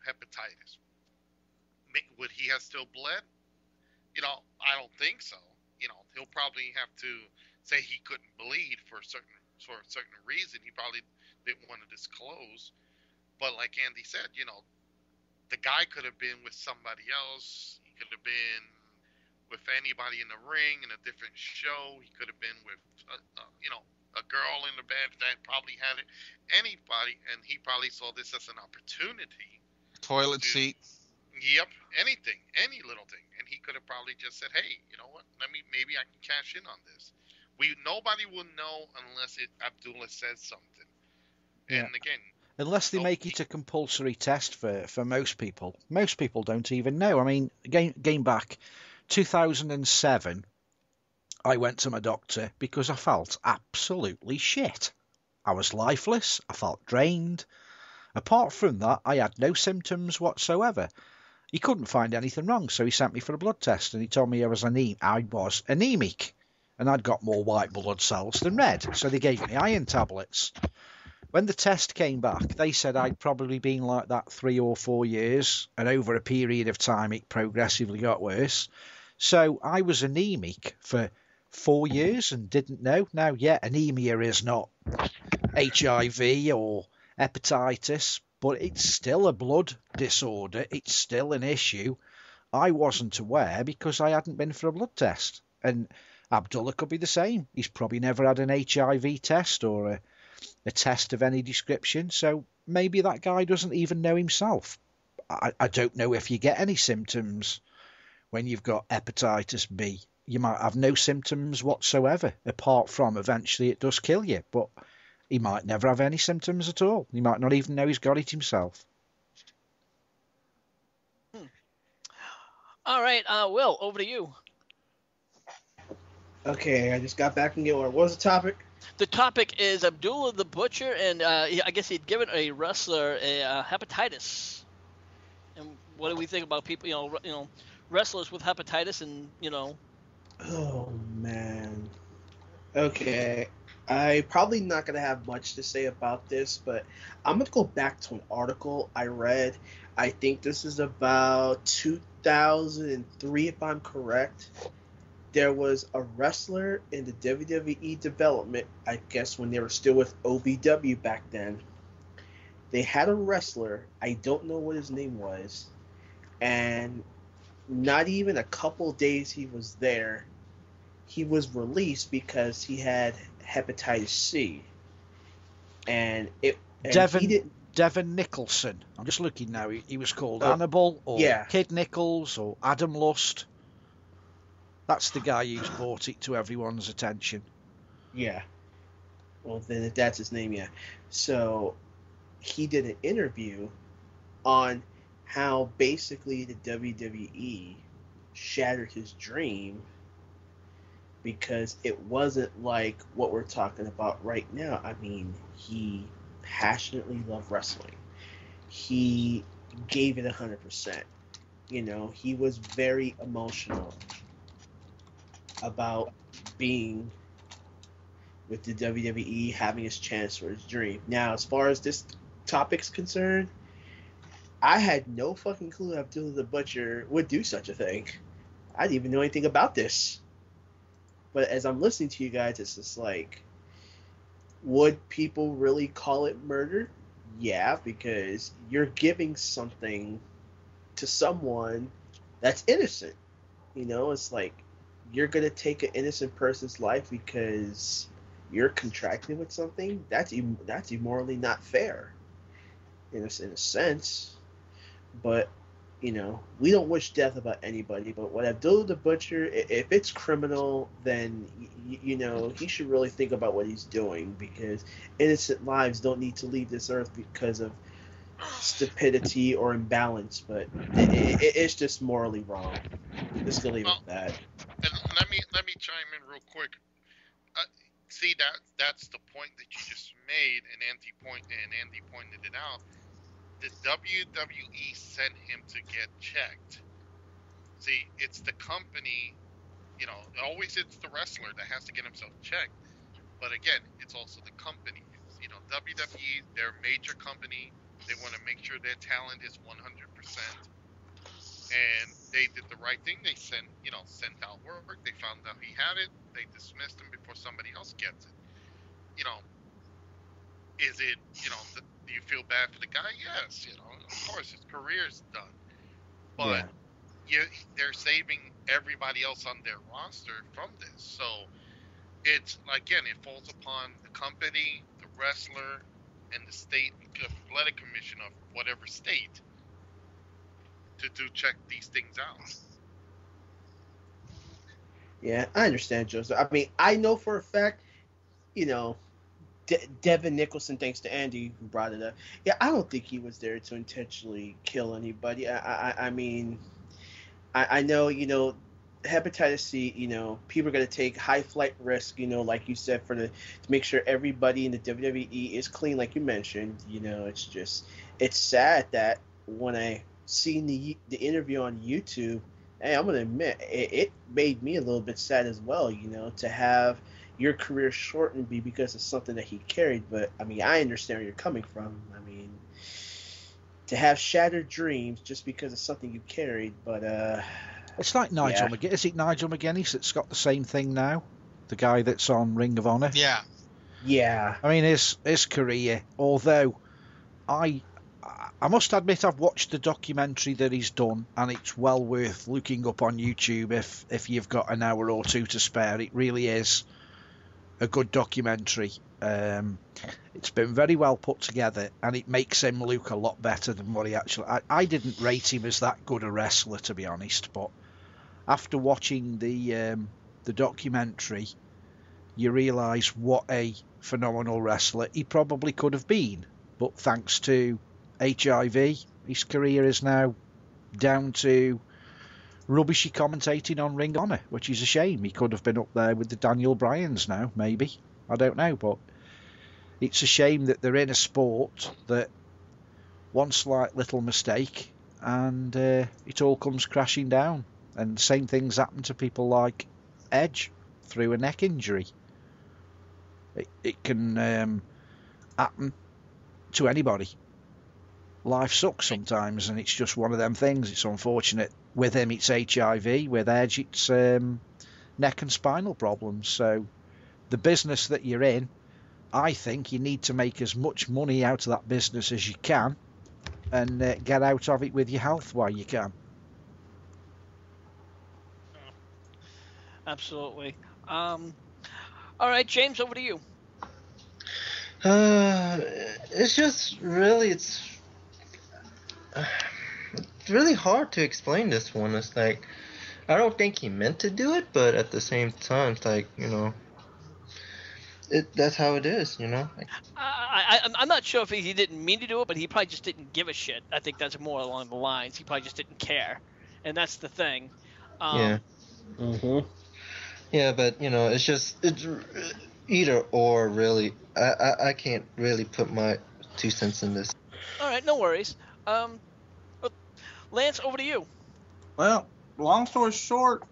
hepatitis. Would he have still bled? I don't think so. He'll probably have to say he couldn't bleed for a certain reason. He probably didn't want to disclose. But like Andy said, the guy could have been with somebody else. He could have been with anybody in the ring in a different show. He could have been with, a girl in the bed that probably had it. Anybody, and he probably saw this as an opportunity. Toilet seat. Yep, anything, any little thing, and he could have probably just said, "Hey, you know what? Maybe I can cash in on this." Nobody will know unless Abdullah says something. Yeah. And again, unless they make it a compulsory test for most people. Most people don't even know. I mean, going back 2007, I went to my doctor because I felt absolutely shit. I was lifeless. I felt drained. Apart from that, I had no symptoms whatsoever. He couldn't find anything wrong, so he sent me for a blood test, and he told me I was anemic, and I'd got more white blood cells than red, so they gave me iron tablets. When the test came back, they said I'd probably been like that 3 or 4 years, and over a period of time it progressively got worse. So I was anemic for 4 years and didn't know. Now, yeah, anemia is not HIV or hepatitis, but it's still a blood disorder. It's still an issue. I wasn't aware because I hadn't been for a blood test. And Abdullah could be the same. He's probably never had an HIV test or a test of any description, so maybe that guy doesn't even know himself. I don't know if you get any symptoms when you've got hepatitis B. You might have no symptoms whatsoever, apart from eventually it does kill you, but he might never have any symptoms at all. He might not even know he's got it himself. All right, Will, over to you. Okay, I just got back in What was the topic? The topic is Abdullah the Butcher, and I guess he'd given a wrestler a hepatitis. And what do we think about people, wrestlers with hepatitis, and Oh man. Okay, I probably not gonna have much to say about this, but I'm gonna go back to an article I read. I think this is about 2003, if I'm correct. There was a wrestler in the WWE development, I guess when they were still with OVW back then. They had a wrestler, I don't know what his name was, and not even a couple days he was there, he was released because he had hepatitis C. Devin Nicholson. I'm just looking now. He was called Hannibal or Kid Nichols or Adam Lust. That's the guy who's brought it to everyone's attention. Yeah. Well, then that's his name, yeah. So he did an interview on how basically the WWE shattered his dream because it wasn't like what we're talking about right now. I mean, he passionately loved wrestling. He gave it 100%. He was very emotional about being with the WWE, having his chance for his dream. Now, as far as this topic's concerned, I had no fucking clue Abdullah the Butcher would do such a thing. I didn't even know anything about this. But as I'm listening to you guys, it's just like, would people really call it murder? Yeah, because you're giving something to someone that's innocent. It's like you're going to take an innocent person's life because you're contracting with something. That's immorally not fair in a sense. But we don't wish death about anybody, but what Abdullah the Butcher, if it's criminal, then he should really think about what he's doing, because innocent lives don't need to leave this earth because of stupidity or imbalance. But it's just morally wrong. Just gonna leave it at that. And let me chime in real quick. See, that's the point that you just made, and Andy pointed it out. The WWE sent him to get checked. See, it's the company, always it's the wrestler that has to get himself checked. But again, it's also the company. WWE, they're a major company. They want to make sure their talent is 100%. And they did the right thing. They sent out work. They found out he had it. They dismissed him before somebody else gets it. Is it, do you feel bad for the guy? Yes, of course, his career's done. But they're saving everybody else on their roster from this. So it's, again, it falls upon the company, the wrestler, and the state athletic commission of whatever state to check these things out. Yeah, I understand, Joseph. I mean, I know for a fact, Devin Nicholson, thanks to Andy who brought it up. Yeah, I don't think he was there to intentionally kill anybody. I mean, I know, hepatitis C, people are going to take high flight risk, like you said, to make sure everybody in the WWE is clean, like you mentioned. It's sad that when I seen the interview on YouTube, hey, I'm going to admit, it made me a little bit sad as well, to have your career shortened because of something that he carried. But, I mean, I understand where you're coming from. I mean, to have shattered dreams just because of something you carried, but, It's like Nigel McGuinness. Is it Nigel McGuinness that's got the same thing now? The guy that's on Ring of Honor? Yeah. Yeah. I mean, his career, although I must admit I've watched the documentary that he's done, and it's well worth looking up on YouTube if you've got an hour or two to spare. It really is a good documentary. It's been very well put together, and it makes him look a lot better than what he actually... I didn't rate him as that good a wrestler, to be honest, but after watching the documentary, you realise what a phenomenal wrestler he probably could have been. But thanks to HIV, his career is now down to rubbishy commentating on Ring of Honor, which is a shame. He could have been up there with the Daniel Bryans now, maybe. I don't know, but it's a shame that they're in a sport that one slight little mistake and it all comes crashing down. And the same things happen to people like Edge through a neck injury. It can happen to anybody. Life sucks sometimes, and it's just one of them things. It's unfortunate. With him, it's HIV. With Edge, it's neck and spinal problems. So the business that you're in, I think you need to make as much money out of that business as you can and get out of it with your health while you can. Absolutely. All right, James, over to you. It's just really, it's really hard to explain this one. It's like, I don't think he meant to do it, but at the same time, it's like, that's how it is, I'm not sure if he didn't mean to do it, but he probably just didn't give a shit. I think that's more along the lines. He probably just didn't care, and that's the thing. Yeah. Mm-hmm. Yeah, but it's either or, really. I can't really put my 2 cents in this. All right, no worries. Lance, over to you. Well, long story short,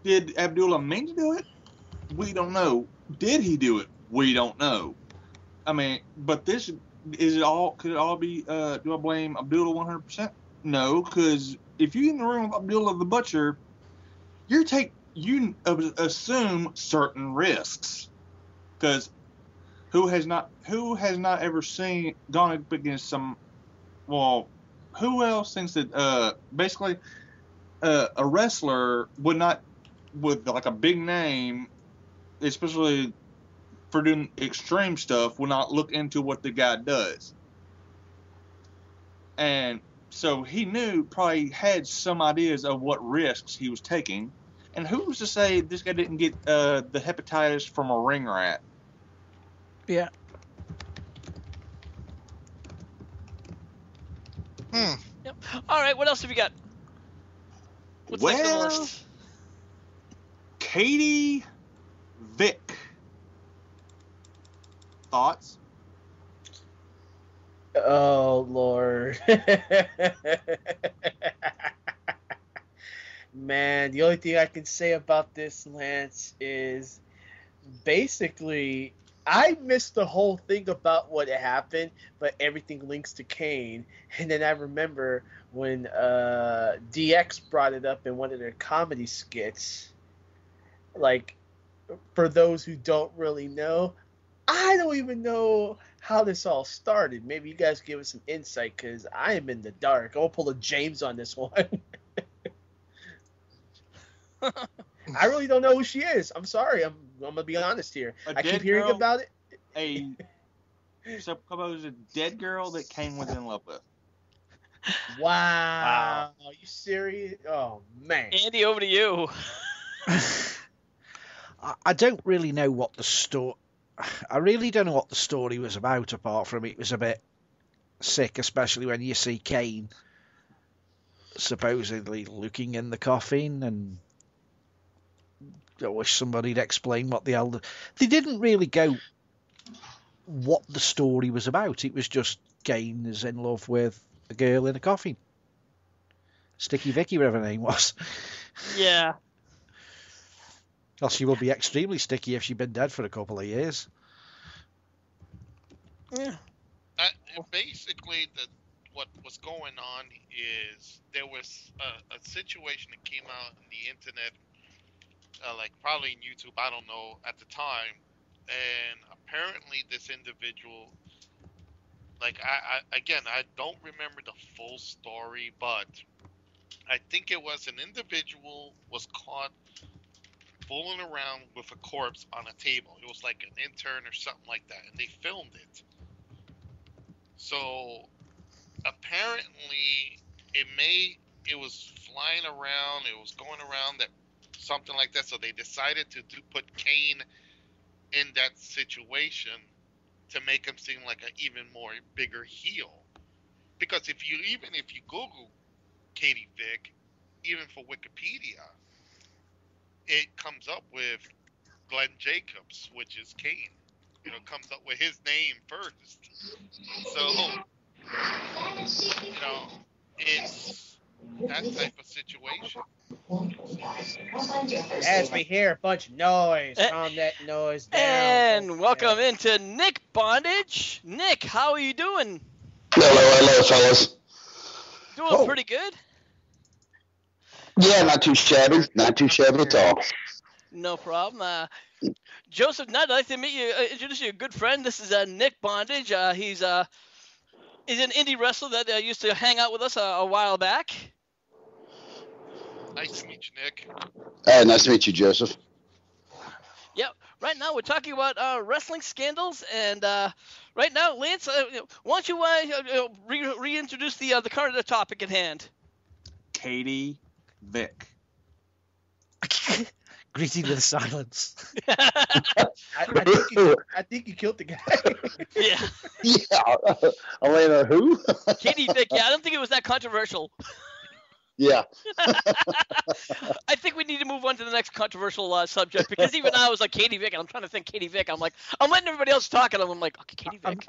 did Abdullah mean to do it? We don't know. Did he do it? We don't know. I mean, but could it all be, do I blame Abdullah 100%? No, because if you're in the room with Abdullah the Butcher, you assume certain risks. Because who has not ever gone up against some, well, who else thinks that basically a wrestler would not, with like a big name, especially for doing extreme stuff, will not look into what the guy does. And So he probably had some ideas of what risks he was taking. And who's to say this guy didn't get the hepatitis from a ring rat? Yeah. Yep. All right, what else have you got? What's next on the list? Katie Vick. Thoughts? Oh, Lord. Man, the only thing I can say about this, Lance, is basically I missed the whole thing about what happened, but everything links to Kane. And then I remember when DX brought it up in one of their comedy skits. Like, for those who don't really know, I don't even know how this all started. Maybe you guys give us some insight, because I am in the dark. I'll pull a James on this one. I really don't know who she is. I'm sorry. I'm gonna be honest here. I keep hearing about it. A supposed dead girl that Kane was in love with. Wow. Are you serious? Oh man. Andy, over to you. I don't really know what the story. I really don't know what the story was about, apart from it was a bit sick, especially when you see Kane supposedly looking in the coffin, and I wish somebody'd explain what the hell. They didn't really go what the story was about. It was just Kane is in love with a girl in a coffin. Sticky Vicky, whatever her name was. Yeah. Well, she would be extremely sticky if she'd been dead for a couple of years. Yeah. Basically, what was going on is there was a situation that came out on the internet, like probably in YouTube, I don't know, at the time. And apparently this individual, like, I don't remember the full story, but I think it was an individual was caught fooling around with a corpse on a table. It was like an intern or something like that, and they filmed it. So apparently it was flying around, it was going around, that something like that. So they decided to put Kane in that situation to make him seem like an even more bigger heel. Because if you Google Katie Vick, even for Wikipedia, it comes up with Glenn Jacobs, which is Kane. You know, comes up with his name first. So, you know, it's that type of situation. As we hear a bunch of noise, calm that noise down. And welcome into Nick Bondage. Nick, how are you doing? Hello, fellas. Doing pretty good. Yeah, not too shabby. Not too shabby at all. No problem. Joseph Nutt, I'd like to meet you, introduce you to a good friend. This is Nick Bondage. He's an indie wrestler that used to hang out with us a while back. Nice to meet you, Nick. Nice to meet you, Joseph. Yep. Right now we're talking about wrestling scandals, and right now, Lance, why don't you reintroduce the current topic at hand? Katie Vick. Greeted with silence. I think you killed the guy. Yeah. Yeah. Elena, who? Katie Vick. Yeah, I don't think it was that controversial. Yeah. I think we need to move on to the next controversial subject, because even I was like, Katie Vick, and I'm trying to think Katie Vick. I'm like, I'm letting everybody else talk, and I'm like, okay, Katie Vick.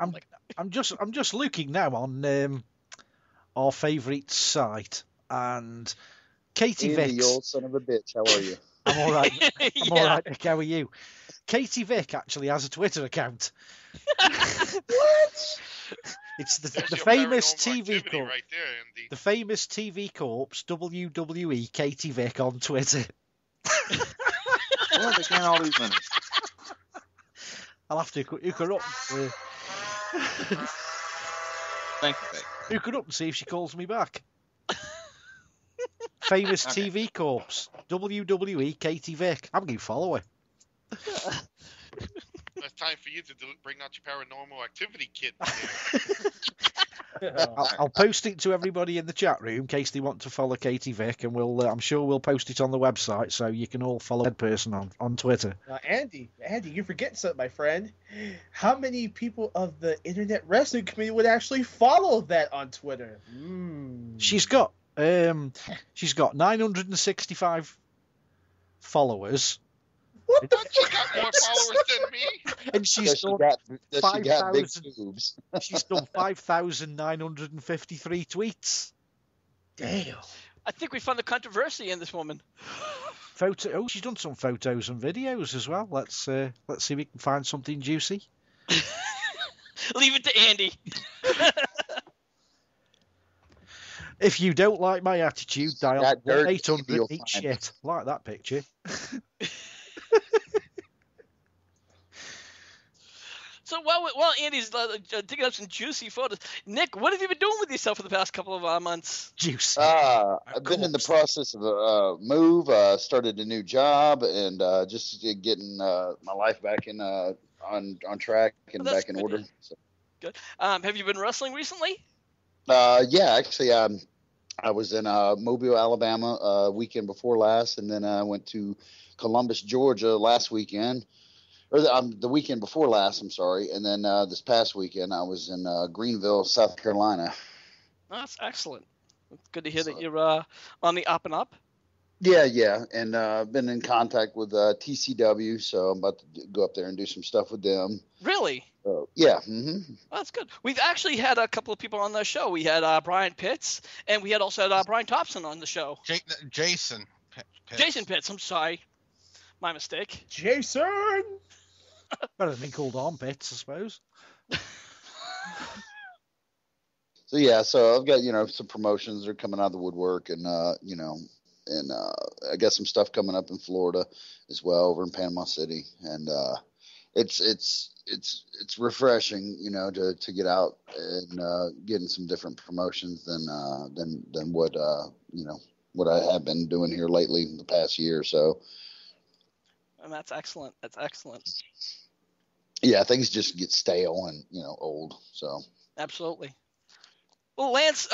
I'm just looking now on our favourite site, and Katie Vick. You old son of a bitch. How are you? I'm all right. I'm all right, Nick. How are you? Katie Vick actually has a Twitter account. What? It's the famous TV corp. Right there, Andy. The famous TV corpse WWE Katie Vick on Twitter. Where are they getting all these minutes? I'll have to hook her up. Thank you, Vic. Hook her up and see if she calls me back. Famous TV corpse WWE Katie Vick. I'm going to follow her. It's time for you to bring out your paranormal activity kit. I'll post it to everybody in the chat room in case they want to follow Katie Vick, and I'm sure we'll post it on the website so you can all follow that person on Twitter. Andy, you forget something, my friend. How many people of the internet wrestling community would actually follow that on Twitter? She's got 965 followers. What the She got more followers than me. And she's She done got big 5,000. boobs. She's done 5,953 tweets. Damn. I think we found the controversy in this woman. She's done some photos and videos as well. Let's see if we can find something juicy. Leave it to Andy. If you don't like my attitude, dial That dirty 800 you'll eat find. shit. Like that picture. So while Andy's digging up some juicy photos, Nick, what have you been doing with yourself for the past couple of months? Juicy. I've been in the process of a move. Started a new job and just getting my life back in on track and Well, that's back in good. order. So, Good. Have you been wrestling recently? yeah, actually, I was in Mobile, Alabama, weekend before last, and then I went to Columbus, Georgia last weekend. Or the weekend before last, I'm sorry. And then this past weekend, I was in Greenville, South Carolina. Oh, that's excellent. It's good to hear that you're on the up and up. Yeah. And been in contact with TCW, so I'm about to go up there and do some stuff with them. Really? Yeah. Well, that's good. We've actually had a couple of people on the show. We had Brian Pitts, and we had also had Brian Thompson on the show. Jason. Pitts. Jason Pitts, I'm sorry. My mistake. Jason! Better than called armpits, I suppose. So yeah, so I've got some promotions that are coming out of the woodwork, and I got some stuff coming up in Florida as well, over in Panama City, and it's refreshing, to get out and getting some different promotions than what what I have been doing here lately the past year or so. And that's excellent. That's excellent. Yeah, things just get stale and old. So Absolutely. Well, Lance,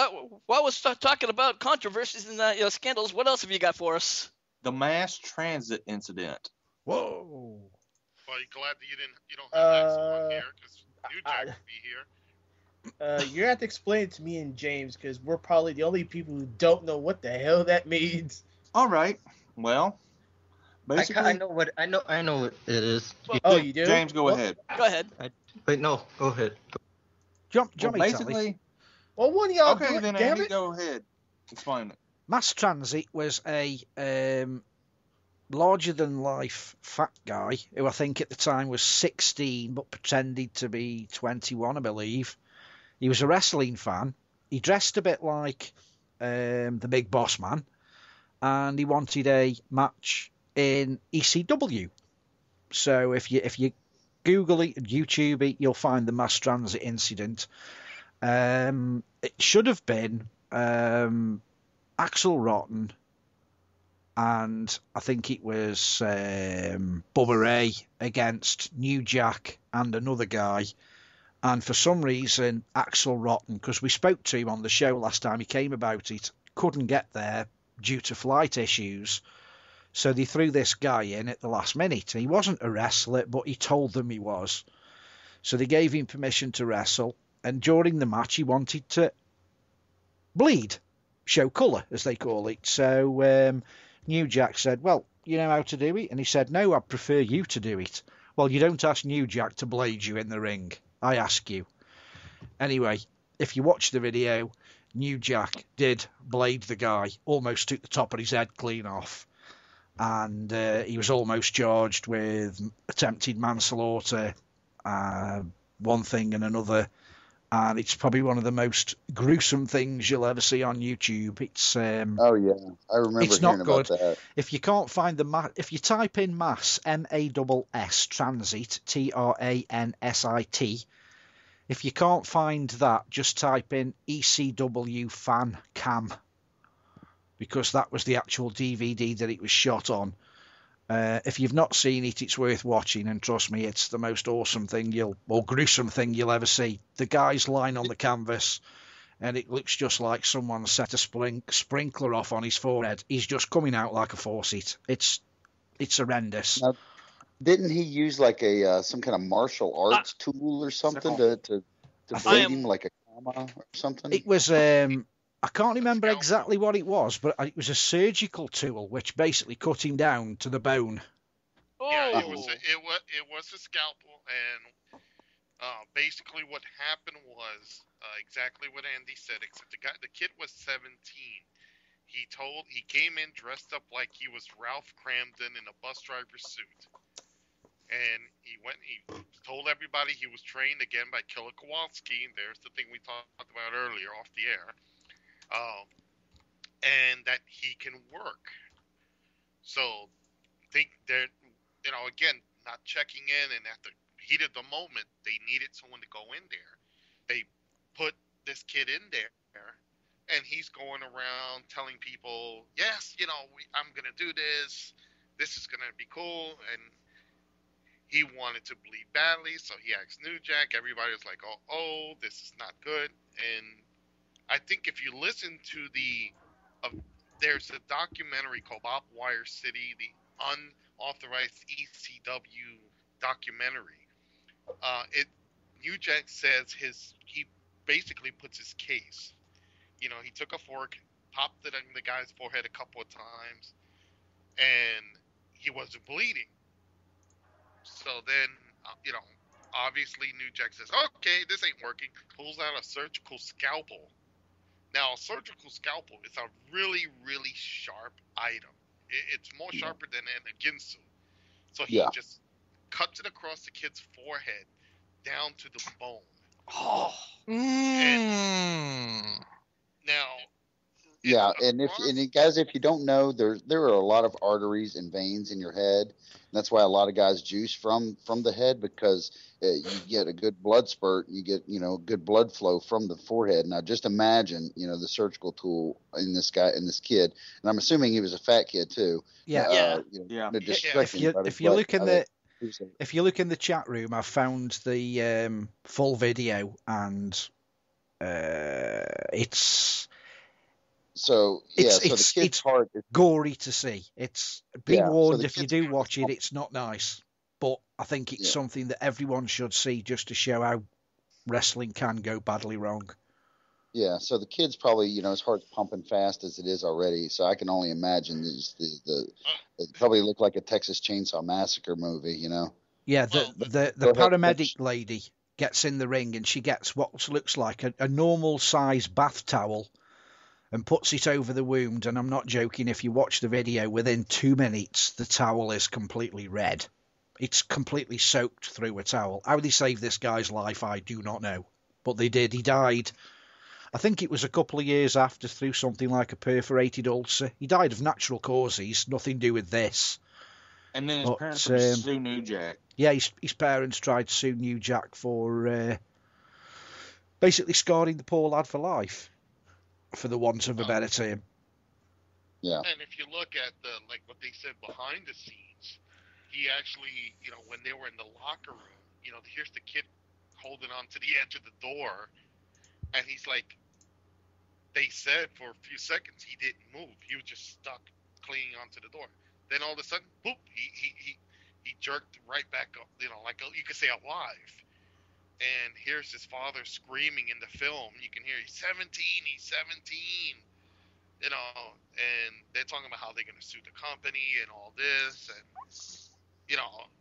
while we're talking about controversies and scandals, what else have you got for us? The mass transit incident. Whoa. Well, you glad that you don't have Axel on here because New Jack would be here. You have to explain it to me and James because we're probably the only people who don't know what the hell that means. All right. Well, basically, I know what it is. Oh, you do? James, go ahead. Go ahead. Wait, no, go ahead. Jump Well, me, Sally. basically, Well, one of y'all do okay, it, then damn Andy, it. go ahead. Explain it. Mass Transit was a larger-than-life fat guy who I think at the time was 16 but pretended to be 21, I believe. He was a wrestling fan. He dressed a bit like the Big Boss Man, and he wanted a match in ECW. So if you Google it and YouTube it, you'll find the Mass Transit incident. It should have been Axel Rotten, and I think it was Bubba Ray against New Jack and another guy. And for some reason, Axel Rotten, because we spoke to him on the show last time he came about it, couldn't get there due to flight issues. So they threw this guy in at the last minute. He wasn't a wrestler, but he told them he was. So they gave him permission to wrestle. And during the match, he wanted to bleed, show colour, as they call it. So New Jack said, well, you know how to do it? And he said, no, I'd prefer you to do it. Well, you don't ask New Jack to blade you in the ring. I ask you. Anyway, if you watch the video, New Jack did blade the guy, almost took the top of his head clean off. And he was almost charged with attempted manslaughter, one thing and another. And it's probably one of the most gruesome things you'll ever see on YouTube. It's oh yeah, I remember it's hearing not good. about that. If you can't find the if you type in mass MASS transit TRANSIT, if you can't find that, just type in ECW fan cam, because that was the actual DVD that it was shot on. If you've not seen it, it's worth watching, and trust me, it's the most awesome thing or gruesome thing you'll ever see. The guy's lying on the canvas, and it looks just like someone set a sprinkler off on his forehead. He's just coming out like a faucet. It's horrendous. Now, didn't he use like a some kind of martial arts tool or something to blade him like a comma or something? It was I can't remember exactly what it was, but it was a surgical tool which basically cut him down to the bone. Yeah, it was a scalpel, and basically what happened was exactly what Andy said. Except the kid was 17. He came in dressed up like he was Ralph Cramden in a bus driver suit. And he told everybody he was trained again by Killer Kowalski. There's the thing we talked about earlier off the air. And that he can work. So think that, again, not checking in, and at the heat of the moment, they needed someone to go in there. They put this kid in there, and he's going around telling people, yes, I'm going to do this. This is going to be cool. And he wanted to bleed badly, so he asked New Jack. Everybody was like, oh, this is not good. And I think if you listen to there's a documentary called Bob Wire City, the unauthorized ECW documentary. New Jack says he basically puts his case. He took a fork, popped it in the guy's forehead a couple of times, and he wasn't bleeding. So then, obviously New Jack says, okay, this ain't working. Pulls out a surgical scalpel. Now, a surgical scalpel is a really, really sharp item. It's more sharper than a ginsu. So he just cuts it across the kid's forehead down to the bone. Oh. Now. Yeah, and guys, if you don't know, there are a lot of arteries and veins in your head. And that's why a lot of guys juice from the head, because you get a good blood spurt, you get good blood flow from the forehead. Now, just imagine the surgical tool in this kid, and I'm assuming he was a fat kid too. If you look in the chat room, I found the full video, and it's. So the kid's heart is gory to see. Be warned, if you do watch it, it's not nice. But I think it's something that everyone should see, just to show how wrestling can go badly wrong. Yeah, so the kid's probably, his heart's pumping fast as it is already. So I can only imagine it probably looked like a Texas Chainsaw Massacre movie, Yeah, the paramedic lady gets in the ring, and she gets what looks like a normal size bath towel and puts it over the wound. And I'm not joking, if you watch the video, within 2 minutes, the towel is completely red. It's completely soaked through a towel. How they saved this guy's life, I do not know. But they did. He died, I think it was a couple of years after, through something like a perforated ulcer. He died of natural causes, nothing to do with this. And then his parents tried to sue New Jack. Yeah, his parents tried to sue New Jack for basically scarring the poor lad for life, for the want of a better term. Yeah. And if you look at what they said behind the scenes, he actually, when they were in the locker room, here's the kid holding on to the edge of the door, and he's like, they said for a few seconds he didn't move. He was just stuck clinging onto the door. Then all of a sudden, boop, he jerked right back up, like you could say alive. And here's his father screaming in the film. You can hear, he's 17, and they're talking about how they're going to sue the company and all this. And,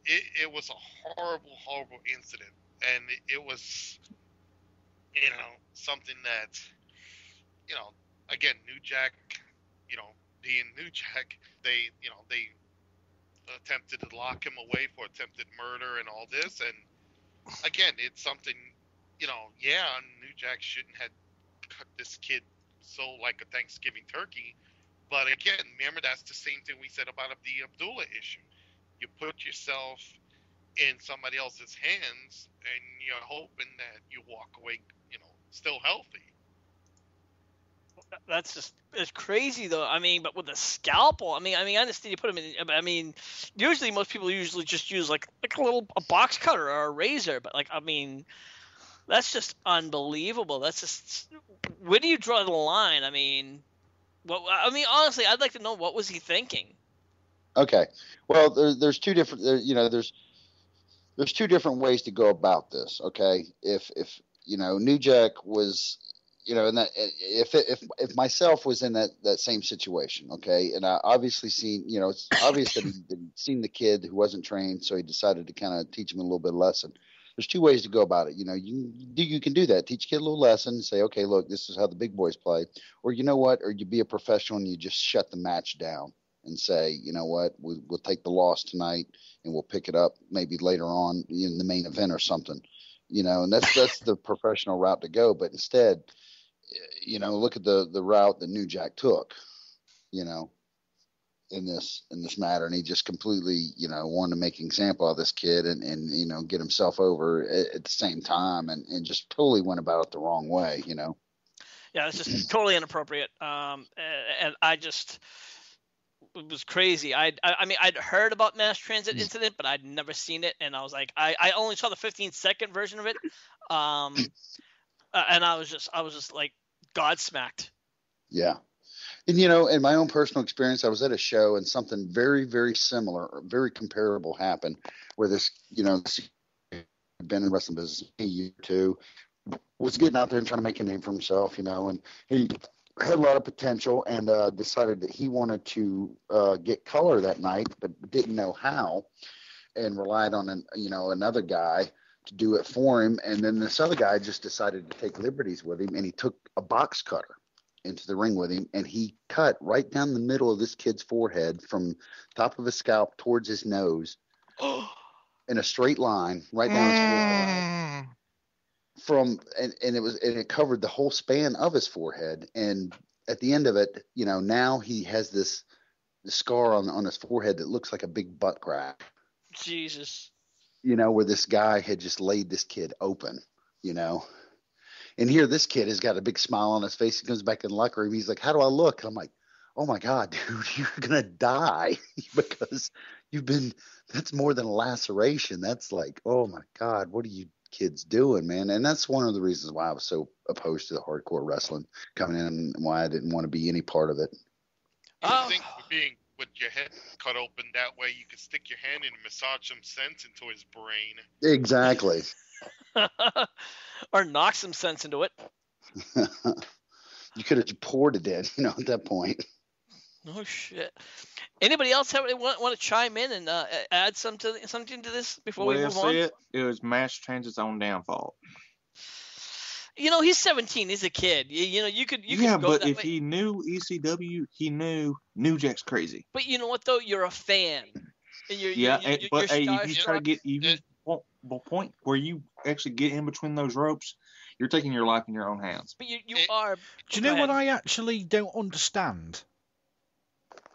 it was a horrible, horrible incident. And it was, something that, again, New Jack, being New Jack, they attempted to lock him away for attempted murder and all this. And again, it's something, New Jack shouldn't have cut this kid so like a Thanksgiving turkey. But again, remember, that's the same thing we said about the Abdullah issue. You put yourself in somebody else's hands, and you're hoping that you walk away, still healthy. That's just, it's crazy though. I mean, but with a scalpel, I understand you put them in. Usually most people just use like a box cutter or a razor, but That's just unbelievable. That's just, where do you draw the line? I mean, honestly, I'd like to know, what was he thinking? Okay, well, there's two different, there's two different ways to go about this. Okay, if New Jack was, and that if myself was in that same situation, okay, and I obviously seen, it's obvious that he'd seen the kid who wasn't trained, so he decided to kind of teach him a little bit of lesson. There's two ways to go about it. You can do that. Teach a kid a little lesson. Say, okay, look, this is how the big boys play. Or you know what? Or you be a professional and you just shut the match down and say, you know what? We'll take the loss tonight and we'll pick it up maybe later on in the main event or something. And that's the professional route to go. But instead, look at the route that New Jack took. In this matter, and he just completely wanted to make an example of this kid and get himself over at the same time, and just totally went about it the wrong way. Yeah, it's just totally inappropriate. And it was crazy. I'd heard about mass transit incident, but I'd never seen it, and I was like, I only saw the 15-second version of it, and I was just like gobsmacked. Yeah. And, in my own personal experience, I was at a show and something very, very similar, very comparable happened, where this, this been in wrestling business a year or two, was getting out there and trying to make a name for himself, and he had a lot of potential and decided that he wanted to get color that night, but didn't know how, and relied on another guy to do it for him. And then this other guy just decided to take liberties with him, and he took a box cutter into the ring with him, and he cut right down the middle of this kid's forehead from top of his scalp towards his nose in a straight line right down his forehead. And it covered the whole span of his forehead. And at the end of it, now he has this scar on his forehead that looks like a big butt crack. Jesus. Where this guy had just laid this kid open, And here this kid has got a big smile on his face. He comes back in the locker room. He's like, how do I look? And I'm like, oh, my God, dude, you're going to die because that's more than a laceration. That's like, oh, my God, what are you kids doing, man? And that's one of the reasons why I was so opposed to the hardcore wrestling coming in and why I didn't want to be any part of it. You think with your head cut open that way, you could stick your hand in and massage some sense into his brain. Exactly. Or knock some sense into it. You could have poured it in, at that point. Oh shit! Anybody else want to chime in and add something to this before we move on? It was mass transit's own downfall. He's 17. He's a kid. You could go but that if way. he knew ECW, he knew New Jack's crazy. But you know what though? You're a fan. And if you try to get even the point where you actually get in between those ropes, you're taking your life in your own hands. But you are. Do you know what I actually don't understand?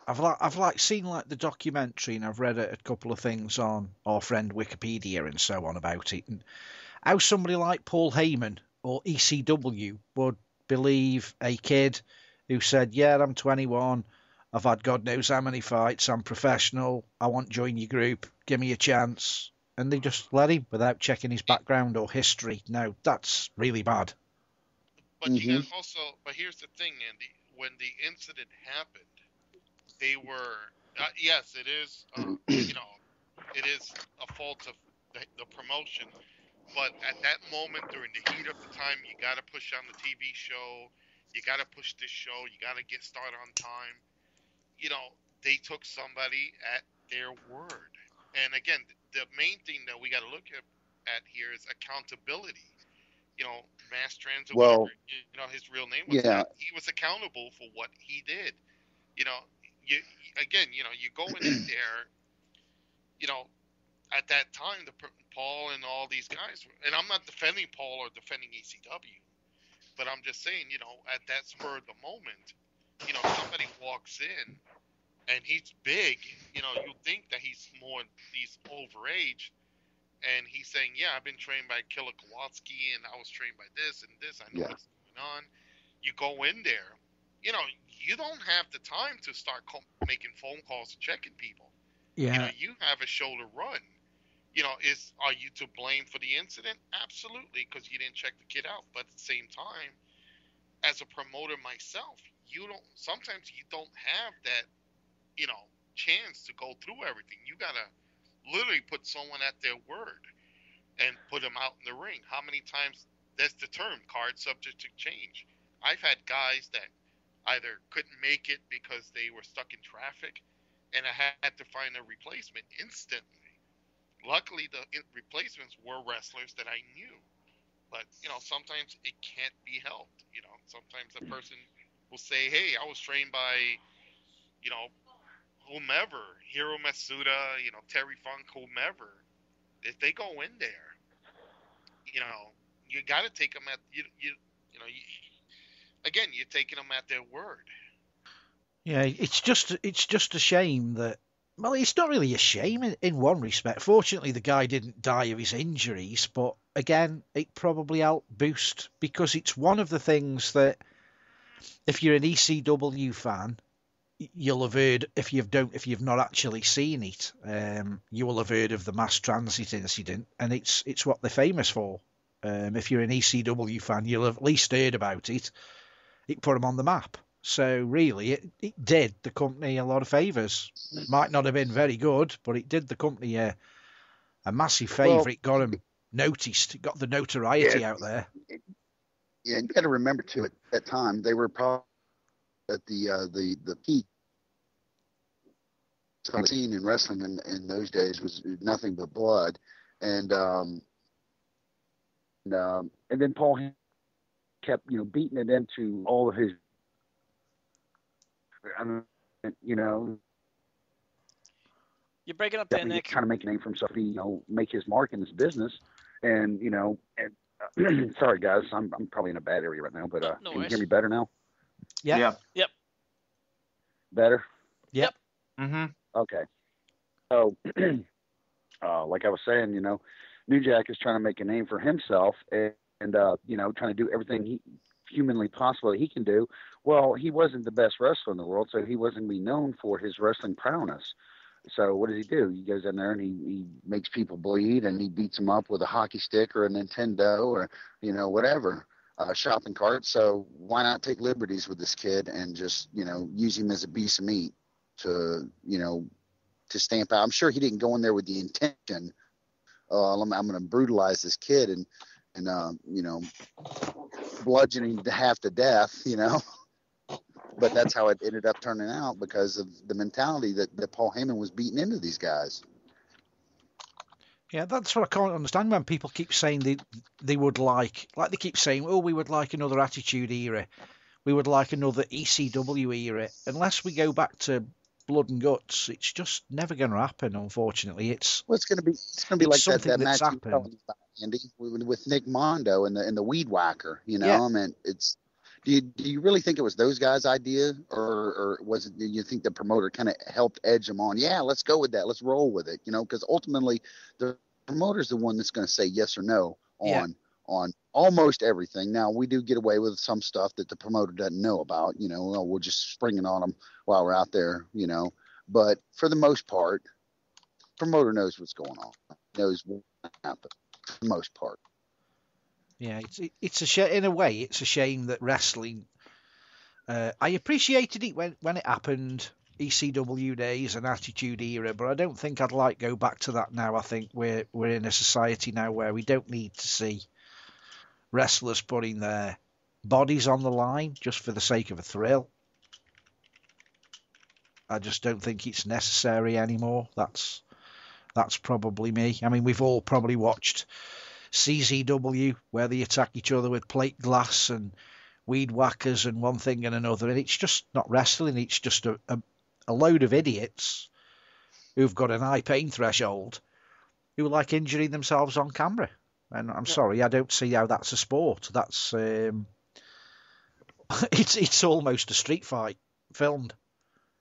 I've seen the documentary, and I've read a couple of things on our friend Wikipedia and so on about it, and how somebody like Paul Heyman or ECW would believe a kid who said, yeah, I'm 21, I've had God knows how many fights, I'm professional, I want to join your group, give me a chance. And they just let him without checking his background or history. Now, that's really bad. But you can also, but here's the thing, Andy. When the incident happened, they were, yes, it is, it is a fault of the promotion. But at that moment, during the heat of the time, you got to push on the TV show. You got to push this show. You got to get started on time. They took somebody at their word. And again, the main thing that we got to look at here is accountability. Mass transit. Well, his real name was. Yeah. He was accountable for what he did. You go in there. At that time, Paul and all these guys, and I'm not defending Paul or defending ECW, but I'm just saying, at that spur of the moment, somebody walks in and he's big, you think that he's overage, and he's saying, yeah, I've been trained by Killer Kowalski, and I was trained by this and this, I know what's going on. You go in there, you don't have the time to start making phone calls and checking people. You have a show to run. Are you to blame for the incident? Absolutely, because you didn't check the kid out. But at the same time, as a promoter myself, sometimes you don't have that, chance to go through everything. You gotta literally put someone at their word and put them out in the ring. How many times, that's the term, card subject to change. I've had guys that either couldn't make it because they were stuck in traffic, and I had to find a replacement instantly. Luckily, the replacements were wrestlers that I knew. But, sometimes it can't be helped. Sometimes a person will say, hey, I was trained by, you know, whomever, Hiro Matsuda, Terry Funk, whomever. If they go in there, you got to take them again, you're taking them at their word. Yeah, it's just a shame that. Well, it's not really a shame in one respect. Fortunately, the guy didn't die of his injuries, but again, it probably helped boost, because it's one of the things that, if you're an ECW fan, you'll have heard, if you've not actually seen it, you will have heard of the mass transit incident, and it's what they're famous for. If you're an ECW fan, you'll have at least heard about it. It put them on the map. So really, it did the company a lot of favours. It might not have been very good, but it did the company a massive favour. It got them noticed. It got the notoriety out there. Yeah, you got to remember too. At that time, they were probably at the peak. The scene in wrestling in those days was nothing but blood, and then Paul kept beating it into all of his. You're breaking up there, Nick. Trying to make a name for himself, make his mark in this business, and sorry guys, I'm probably in a bad area right now, but no can you hear me better now? Yeah. Yep. Better. Yep. Mm-hmm. Okay. So, like I was saying, New Jack is trying to make a name for himself, and trying to do everything humanly possible that he can do. Well, he wasn't the best wrestler in the world, so he wasn't be known for his wrestling prowess. So what does he do? He goes in there and he makes people bleed, and he beats them up with a hockey stick or a Nintendo or whatever, shopping cart. So why not take liberties with this kid and just use him as a piece of meat to to stamp out? I'm sure he didn't go in there with the intention, I'm going to brutalize this kid and bludgeon him half to death, But that's how it ended up turning out, because of the mentality that Paul Heyman was beating into these guys. Yeah, that's what I can't understand when people keep saying they would like they keep saying, oh, we would like another Attitude Era. We would like another ECW era. Unless we go back to Blood and Guts, it's just never going to happen, unfortunately. It's going to be like that match you were telling about, Andy, with Nick Mondo and the Weed Whacker, Yeah. I mean, it's. Do you really think it was those guys' idea, or was it? Do you think the promoter kind of helped edge them on? Yeah, let's go with that. Let's roll with it. Because ultimately the promoter's the one that's going to say yes or no on almost everything. Now we do get away with some stuff that the promoter doesn't know about. We're just springing on them while we're out there. But for the most part, promoter knows what's going on, knows what happened. For the most part. Yeah, it's a shame. In a way, it's a shame that wrestling. I appreciated it when it happened, ECW days and Attitude Era, but I don't think I'd like to go back to that now. I think we're in a society now where we don't need to see wrestlers putting their bodies on the line just for the sake of a thrill. I just don't think it's necessary anymore. That's probably me. I mean, we've all probably watched CZW, where they attack each other with plate glass and weed whackers and one thing and another, and it's just not wrestling. It's just a load of idiots who've got an high pain threshold who like injuring themselves on camera. And I'm sorry, I don't see how that's a sport. That's it's almost a street fight filmed.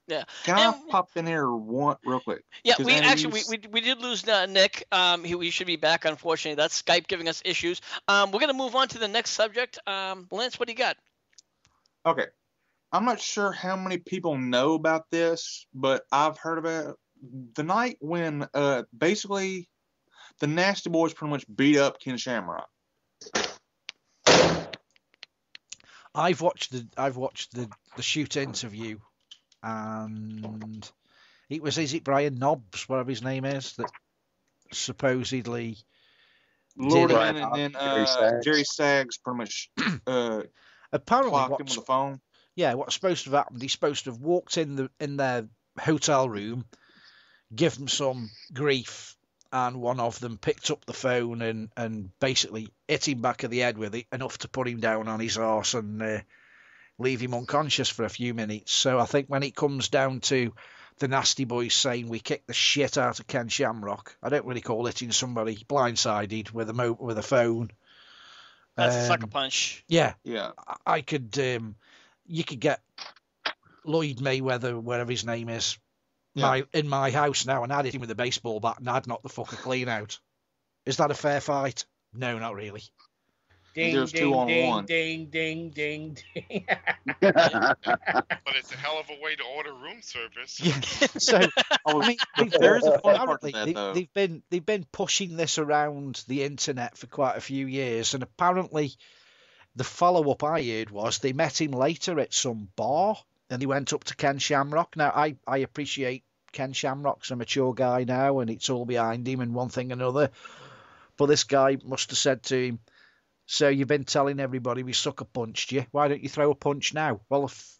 Yeah. Can I pop in here real quick? Yeah, we did lose Nick. We should be back, unfortunately. That's Skype giving us issues. We're going to move on to the next subject. Lance, what do you got? Okay. I'm not sure how many people know about this, but I've heard about it. The night when basically the Nasty Boys pretty much beat up Ken Shamrock. I've watched the shoot interview, and is it Brian Knobbs, whatever his name is, that supposedly lured did him in, and then Jerry Saggs pretty much apparently clocked him with the phone. Yeah, what's supposed to have happened? He's supposed to have walked in their hotel room, give them some grief, and one of them picked up the phone and basically hit him back of the head with it, enough to put him down on his arse and leave him unconscious for a few minutes. So I think when it comes down to the Nasty Boys saying we kicked the shit out of Ken Shamrock, I don't really call hitting somebody blindsided with a phone. That's a sucker punch. Yeah. Yeah. I could... you could get Lloyd Mayweather, wherever his name is, in my house now, and I'd hit him with a baseball bat, and I'd knock the fucker clean out. Is that a fair fight? No, not really. Ding, There's ding, 2-on-1. ding, ding, ding, ding. But it's a hell of a way to order room service. Yeah. So I mean, there is a fun part to that, though. they've been pushing this around the internet for quite a few years, and apparently the follow-up I heard was they met him later at some bar, and he went up to Ken Shamrock. Now, I appreciate Ken Shamrock's a mature guy now, and it's all behind him and one thing and another. But this guy must have said to him, so you've been telling everybody we sucker punched you. Why don't you throw a punch now? Well, if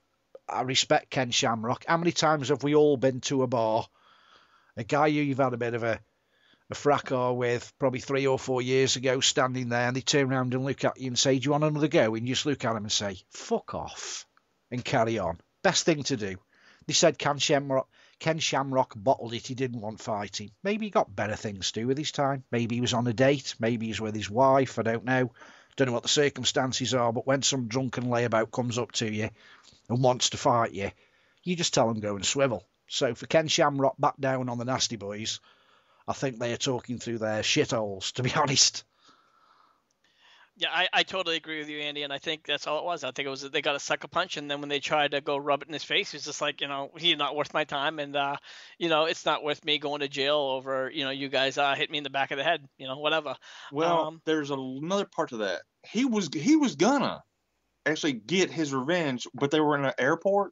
I respect Ken Shamrock. How many times have we all been to a bar, a guy who you've had a bit of a fracas with probably 3 or 4 years ago, standing there, and they turn around and look at you and say, do you want another go? And you just look at him and say, fuck off, and carry on. Best thing to do. They said Ken Shamrock bottled it. He didn't want fighting. Maybe he got better things to do with his time. Maybe he was on a date. Maybe he's with his wife. I don't know. Don't know what the circumstances are. But when some drunken layabout comes up to you and wants to fight you, you just tell him go and swivel. So for Ken Shamrock back down on the Nasty Boys, I think they are talking through their shitholes, to be honest. Yeah, I totally agree with you, Andy, and I think that's all it was. I think it was they got a sucker punch, and then when they tried to go rub it in his face, he was just like, he's not worth my time, and it's not worth me going to jail over, you guys hit me in the back of the head, whatever. Well, there's another part to that. He was gonna actually get his revenge, but they were in an airport.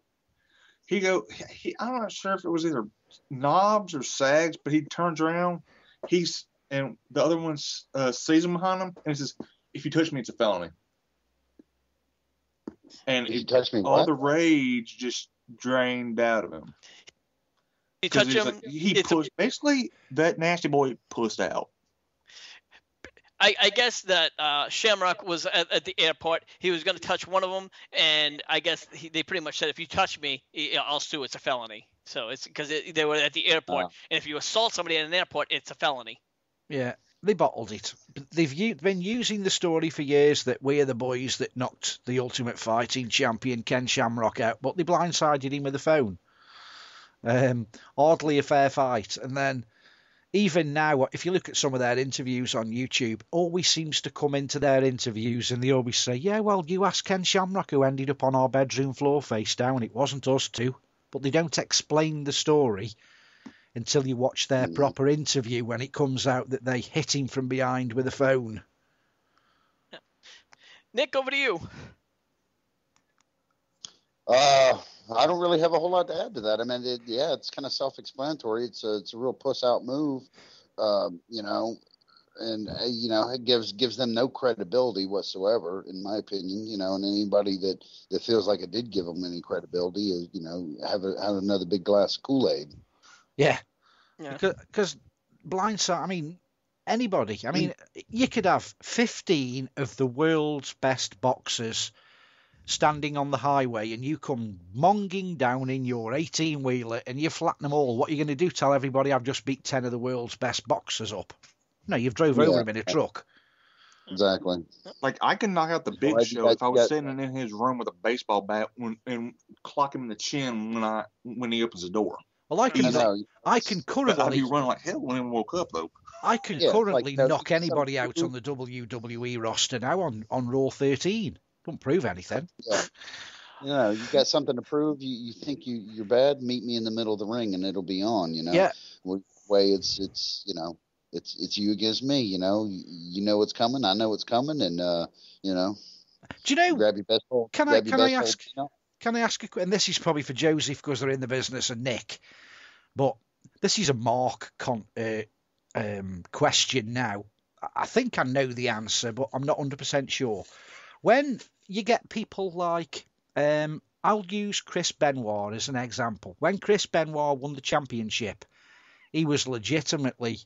I'm not sure if it was either Knobs or Sags, but he turns around, and the other one sees him behind him, and he says, if you touch me, it's a felony. And If you touch me, all what? the rage just drained out of him. You touch him, like, he pushed. Basically, that Nasty Boy pushed out. I guess that Shamrock was at the airport. He was going to touch one of them, and I guess they pretty much said, if you touch me, I'll sue. It's a felony. So it's because they were at the airport, and if you assault somebody at an airport, it's a felony. Yeah, they bottled it. They've been using the story for years that we're the boys that knocked the Ultimate Fighting champion Ken Shamrock out, but they blindsided him with a phone. Hardly a fair fight. And then even now, if you look at some of their interviews on YouTube, always seems to come into their interviews and they always say, yeah, well, you asked Ken Shamrock who ended up on our bedroom floor face down. It wasn't us two. But they don't explain the story until you watch their proper interview when it comes out that they hit him from behind with a phone. Yeah. Nick, over to you. I don't really have a whole lot to add to that. I mean, it's kind of self-explanatory. It's a real puss-out move, and it gives them no credibility whatsoever, in my opinion. And anybody that feels like it did give them any credibility is, have another big glass of Kool-Aid. Yeah. Because blindside, I mean, anybody. I mean, you could have 15 of the world's best boxers standing on the highway and you come monging down in your 18-wheeler and you flatten them all. What are you going to do? Tell everybody I've just beat 10 of the world's best boxers up? No, you've drove over them in a truck. Exactly. Like, I can knock out the Big Show if I was sitting in his room with a baseball bat and clock him in the chin when he opens the door. Well, I can currently... I'd be running like hell when he woke up, though. I can currently knock anybody out on the WWE roster now on Raw 13. Don't prove anything. Yeah. You got something to prove. You think you're bad. Meet me in the middle of the ring, and it'll be on. Yeah. Way it's it's you against me. You know what's coming. I know what's coming, and you know. Do you know? Grab your best hold. Can I ask? Can I ask and this is probably for Joseph because they're in the business, and Nick, but this is a Mark question now. I think I know the answer, but I'm not 100% sure. When you get people like, I'll use Chris Benoit as an example. When Chris Benoit won the championship, he was legitimately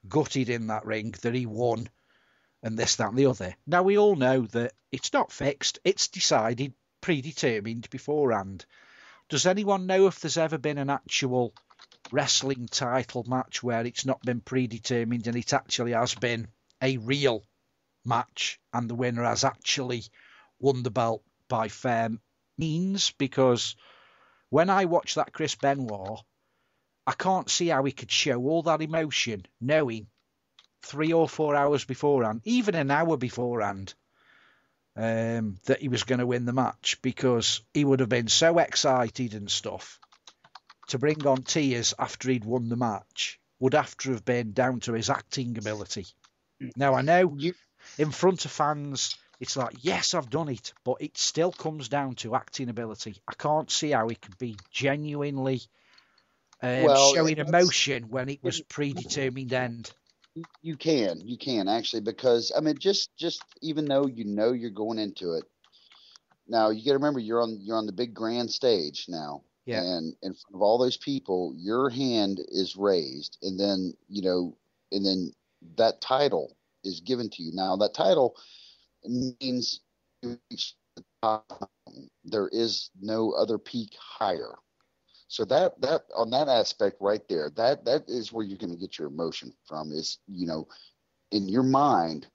gutted in that ring that he won and this, that and the other. Now, we all know that it's not fixed. It's decided, predetermined beforehand. Does anyone know if there's ever been an actual wrestling title match where it's not been predetermined and it actually has been a real match and the winner has actually won the belt by fair means? Because when I watch that Chris Benoit, I can't see how he could show all that emotion knowing 3 or 4 hours beforehand, even an hour beforehand, that he was going to win the match, because he would have been so excited and stuff. To bring on tears after he'd won the match would have to have been down to his acting ability. Now, I know in front of fans, it's like, yes, I've done it, but it still comes down to acting ability. I can't see how he could be genuinely showing emotion when it was predetermined end. You can actually, because I mean, just even though you're going into it, now you got to remember you're on the big grand stage now. Yeah. And in front of all those people, your hand is raised, and then that title is given to you. Now that title means there is no other peak higher. So that on that aspect right there, that is where you're going to get your emotion from, is, in your mind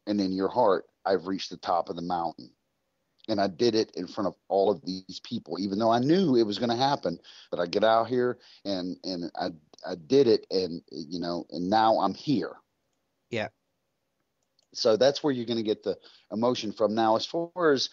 and in your heart, I've reached the top of the mountain. And I did it in front of all of these people, even though I knew it was going to happen. But I get out here and I did it, and and now I'm here. Yeah. So that's where you're going to get the emotion from. Now, as far as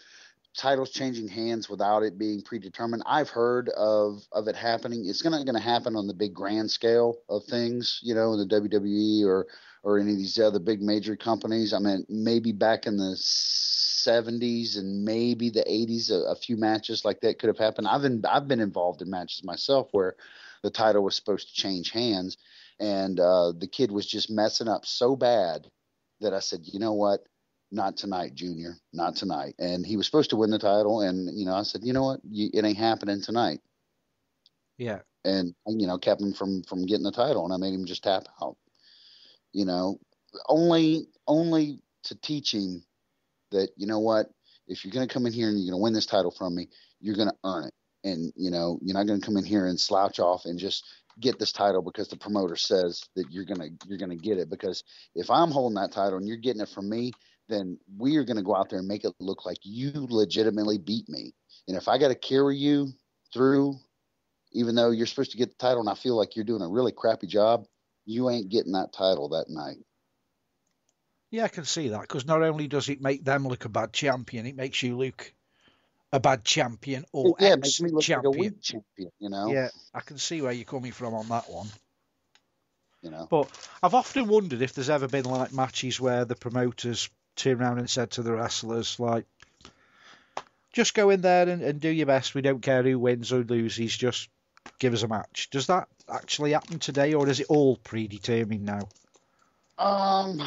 titles changing hands without it being predetermined, I've heard of it happening. It's not going to happen on the big grand scale of things, in the WWE or any of these other big major companies. I mean, maybe back in the 70s and maybe the 80s, a few matches like that could have happened. I've been involved in matches myself where the title was supposed to change hands, and the kid was just messing up so bad that I said, you know what? Not tonight, Junior. Not tonight. And he was supposed to win the title, and I said, you know what? It ain't happening tonight. Yeah. And kept him from getting the title, and I made him just tap out. Only to teach him that, you know what, if you're going to come in here and you're going to win this title from me, you're going to earn it. And, you're not going to come in here and slouch off and just get this title because the promoter says that you're going to get it. Because if I'm holding that title and you're getting it from me, then we are going to go out there and make it look like you legitimately beat me. And if I got to carry you through, even though you're supposed to get the title and I feel like you're doing a really crappy job, you ain't getting that title that night. Yeah, I can see that, because not only does it make them look a bad champion, it makes you look a bad champion or it makes me look champion. like a weak champion, Yeah, I can see where you're coming from on that one. you know. But I've often wondered if there's ever been like matches where the promoters turned around and said to the wrestlers, like, just go in there and do your best. We don't care who wins or loses. Just give us a match. Does that actually happen today, or is it all predetermined now? It's on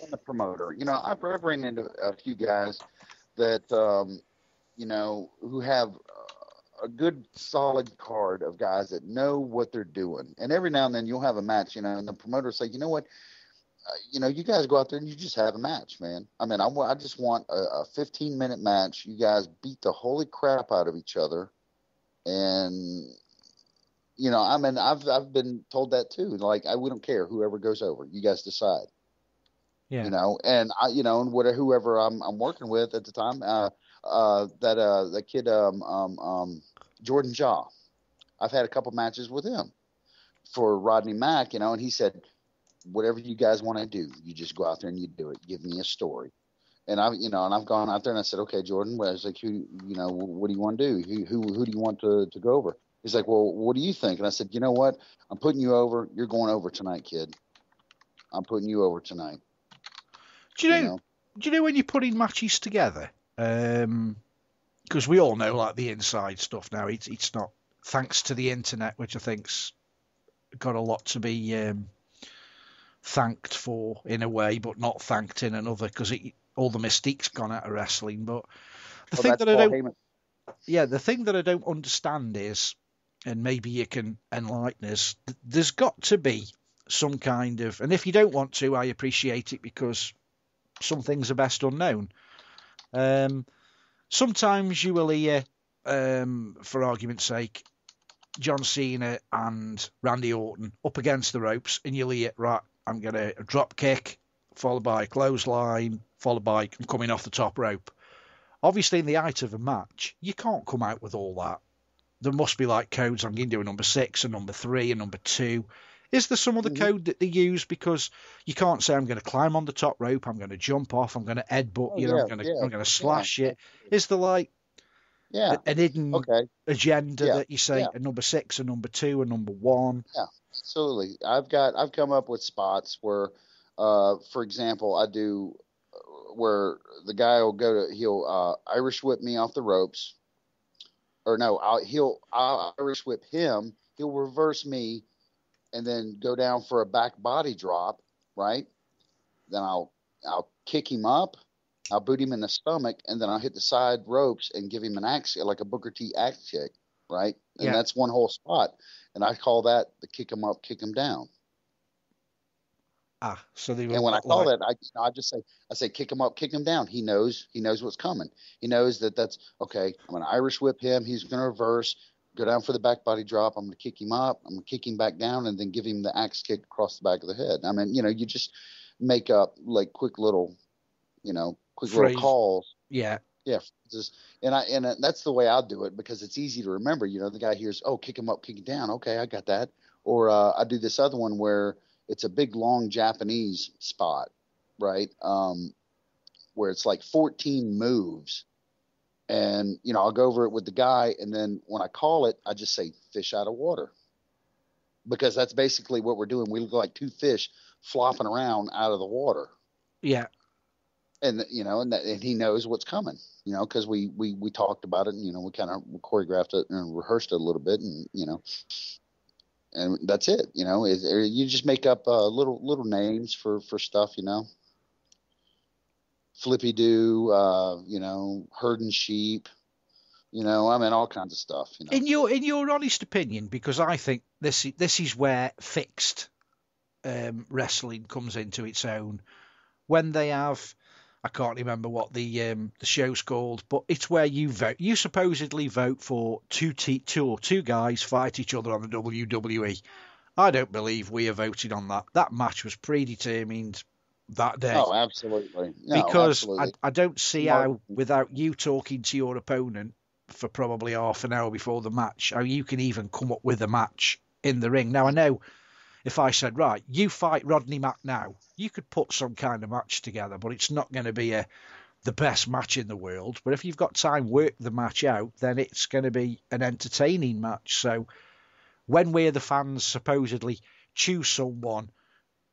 the promoter. I've run into a few guys that, who have a good solid card of guys that know what they're doing. And every now and then you'll have a match, and the promoter say, you know what, you guys go out there and you just have a match, man. I mean, I just want a 15-minute match. You guys beat the holy crap out of each other. And, I've been told that too. Like, we don't care whoever goes over. You guys decide. Yeah. And and whoever I'm working with at the time, that kid, Jordan Jaw, I've had a couple matches with him for Rodney Mack, and he said, whatever you guys want to do, you just go out there and you do it. Give me a story. And I've gone out there and I said, okay, Jordan, I was like, what do you want to do? Who do you want to go over? He's like, well, what do you think? And I said, you know what? I'm putting you over. You're going over tonight, kid. I'm putting you over tonight. Do you know when you're putting matches together? Because we all know like the inside stuff now. It's not thanks to the internet, which I think's got a lot to be thanked for in a way, but not thanked in another, because all the mystique's gone out of wrestling. But the thing that I don't understand is, and maybe you can enlighten us, there's got to be some kind of, and if you don't want to, I appreciate it, because some things are best unknown. Sometimes you will hear, for argument's sake, John Cena and Randy Orton up against the ropes, and you'll hear, right, I'm going to drop kick, followed by a clothesline, followed by I'm coming off the top rope. Obviously, in the height of a match, you can't come out with all that. There must be like codes. I'm going to do a number 6, a number 3, a number 2. Is there some other code that they use? Because you can't say I'm going to climb on the top rope, I'm going to jump off, I'm going to headbutt, I'm going to slash it. Is there like an hidden agenda that you say a number 6, a number 2, a number 1? Yeah, absolutely. I've come up with spots where, for example, I do where the guy will he'll Irish whip me off the ropes, or no, I'll Irish whip him. He'll reverse me, and then go down for a back body drop, right? Then I'll kick him up, I'll boot him in the stomach, and then I'll hit the side ropes and give him an axe, like a Booker T axe kick, right? And that's one whole spot, and I call that the kick him up, kick him down. So they and when I call that, I just say kick him up, kick him down. He knows what's coming. He knows that's okay. I'm gonna Irish whip him. He's gonna reverse, go down for the back body drop. I'm gonna kick him up. I'm gonna kick him back down, and then give him the axe kick across the back of the head. I mean, you just make up like quick little calls. Yeah. Yeah. And that's the way I'll do it, because it's easy to remember. The guy hears, oh, kick him up, kick him down. Okay, I got that. Or I do this other one where it's a big, long Japanese spot, right? Where it's like 14 moves. And, I'll go over it with the guy. And then when I call it, I just say fish out of water. Because that's basically what we're doing. We look like two fish flopping around out of the water. Yeah. And, and he knows what's coming, because we talked about it, and, we kind of choreographed it and rehearsed it a little bit, and, and that's it. You just make up little names for stuff, Flippy Doo, herding sheep, all kinds of stuff. In your honest opinion, because I think this is where fixed wrestling comes into its own. When they have, I can't remember what the show's called, but it's where you vote. You supposedly vote for two guys fight each other on the WWE. I don't believe we are voting on that. That match was predetermined that day. Oh, absolutely. No, because absolutely. I don't see how, without you talking to your opponent for probably half an hour before the match, how you can even come up with a match in the ring. Now, I know if I said, right, you fight Rodney Mack now, you could put some kind of match together, but it's not going to be the best match in the world. But if you've got time, work the match out, then it's going to be an entertaining match. So when we're the fans supposedly choose someone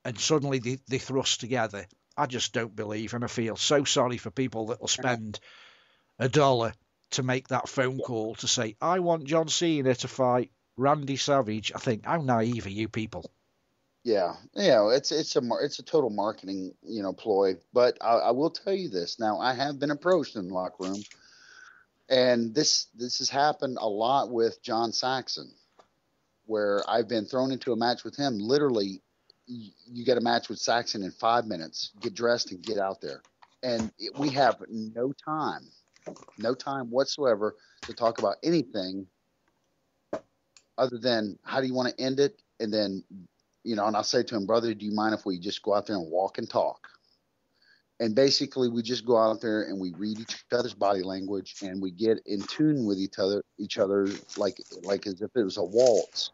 and suddenly they thrust together, I just don't believe, and I feel so sorry for people that will spend $1 to make that phone call to say, I want John Cena to fight Randy Savage. I think, how naive are you people? Yeah, it's a total marketing, ploy. But I will tell you this. Now, I have been approached in the locker room, and this has happened a lot with John Saxon, where I've been thrown into a match with him. Literally, you get a match with Saxon in 5 minutes, get dressed and get out there. And we have no time whatsoever to talk about anything other than how do you want to end it? And then, and I'll say to him, brother, do you mind if we just go out there and walk and talk? And basically we just go out there and we read each other's body language, and we get in tune with each other like as if it was a waltz.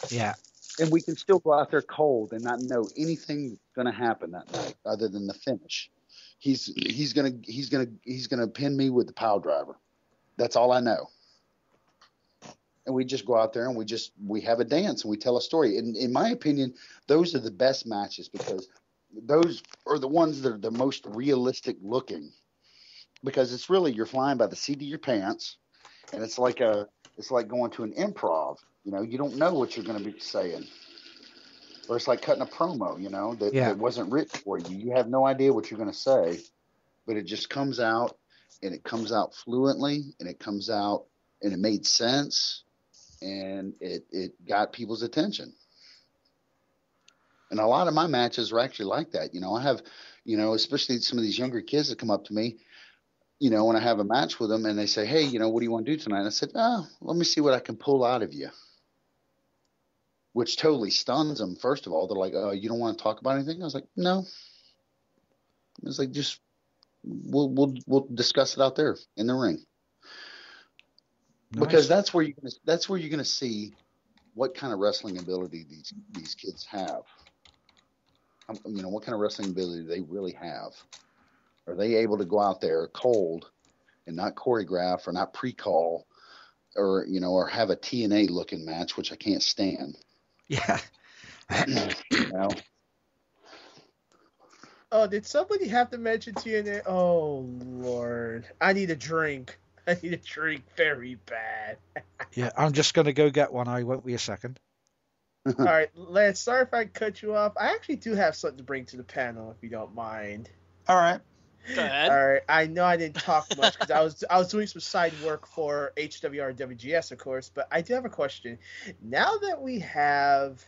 Yeah. And we can still go out there cold and not know anything going to happen that night other than the finish. He's gonna pin me with the pile driver. That's all I know. and we just go out there and we have a dance and we tell a story. And in my opinion, those are the best matches because those are the ones that are the most realistic looking, because it's really, you're flying by the seat of your pants, and it's like going to an improv. You don't know what you're going to be saying, or it's like cutting a promo, that wasn't written for you. You have no idea what you're going to say, but it just comes out, and it comes out fluently, and it comes out, and it made sense, and it got people's attention. And a lot of my matches are actually like that. I have, especially some of these younger kids that come up to me, when I have a match with them and they say, hey, what do you want to do tonight? And I said, let me see what I can pull out of you. Which totally stuns them. First of all, they're like, you don't want to talk about anything? I was like, no. It's like, just, we'll discuss it out there in the ring. Nice. Because that's where you're going to see what kind of wrestling ability these kids have. What kind of wrestling ability they really have. Are they able to go out there cold and not choreograph or not pre-call or have a TNA looking match, which I can't stand. Yeah. Oh, did somebody have to mention TNA? Oh, Lord. I need a drink. I need a drink very bad. Yeah, I'm just going to go get one. I won't be a second. All right, Lance, sorry if I cut you off. I actually do have something to bring to the panel, if you don't mind. All right. Go ahead. All right. I know I didn't talk much because I was doing some side work for HWR WGS, of course, but I do have a question. Now that we have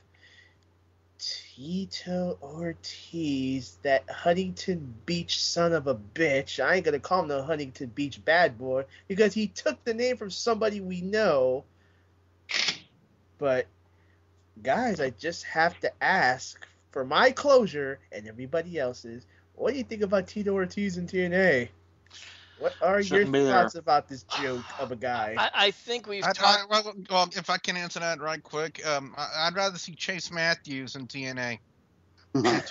Tito Ortiz, that Huntington Beach son of a bitch, I ain't gonna call him no Huntington Beach bad boy because he took the name from somebody we know. But guys, I just have to ask for my closure and everybody else's. What do you think about Tito Ortiz and TNA? What are your thoughts about this joke of a guy? I think we've talked. Well, if I can answer that right quick, I'd rather see Chase Matthews in TNA than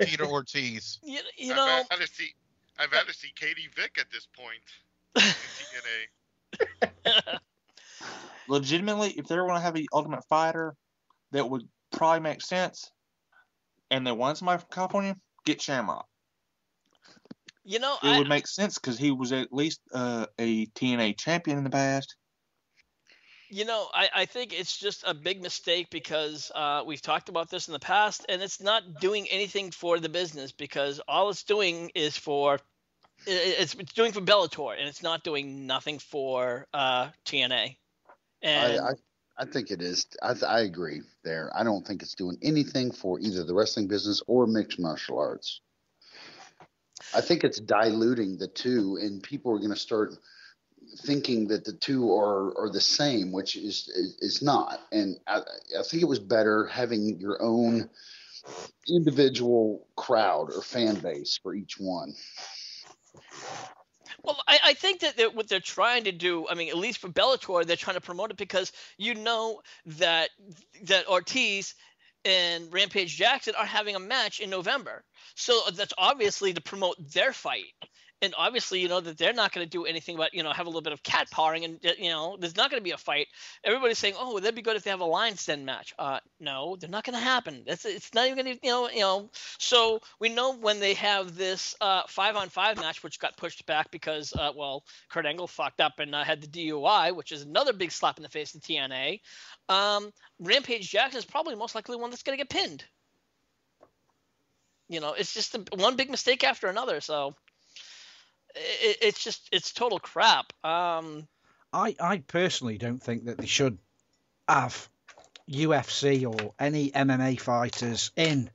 Tito Ortiz. You know, I'd rather see Katie Vick at this point in TNA. Legitimately, if they were going to have an Ultimate Fighter, that would probably make sense, and they want somebody from California, get Shamrock. It would make sense because he was at least a TNA champion in the past. I think it's just a big mistake because we've talked about this in the past, and it's not doing anything for the business because all it's doing is it's doing for Bellator, and it's not doing nothing for TNA. And I think it is. I agree there. I don't think it's doing anything for either the wrestling business or mixed martial arts. I think it's diluting the two, and people are going to start thinking that the two are the same, which is not. And I think it was better having your own individual crowd or fan base for each one. Well, I think that what they're trying to do, I mean, at least for Bellator, they're trying to promote it because that Ortiz and Rampage Jackson are having a match in November. So that's obviously to promote their fight. And obviously, that they're not going to do anything but, have a little bit of cat pawing and, there's not going to be a fight. Everybody's saying, oh, that'd be good if they have a line stand match. No, they're not going to happen. It's not even going to, So we know when they have this 5-on-5 match, which got pushed back because, Kurt Angle fucked up and had the DUI, which is another big slap in the face to TNA. Rampage Jackson is probably most likely one that's going to get pinned. It's just one big mistake after another. So it's total crap. I personally don't think that they should have UFC or any MMA fighters in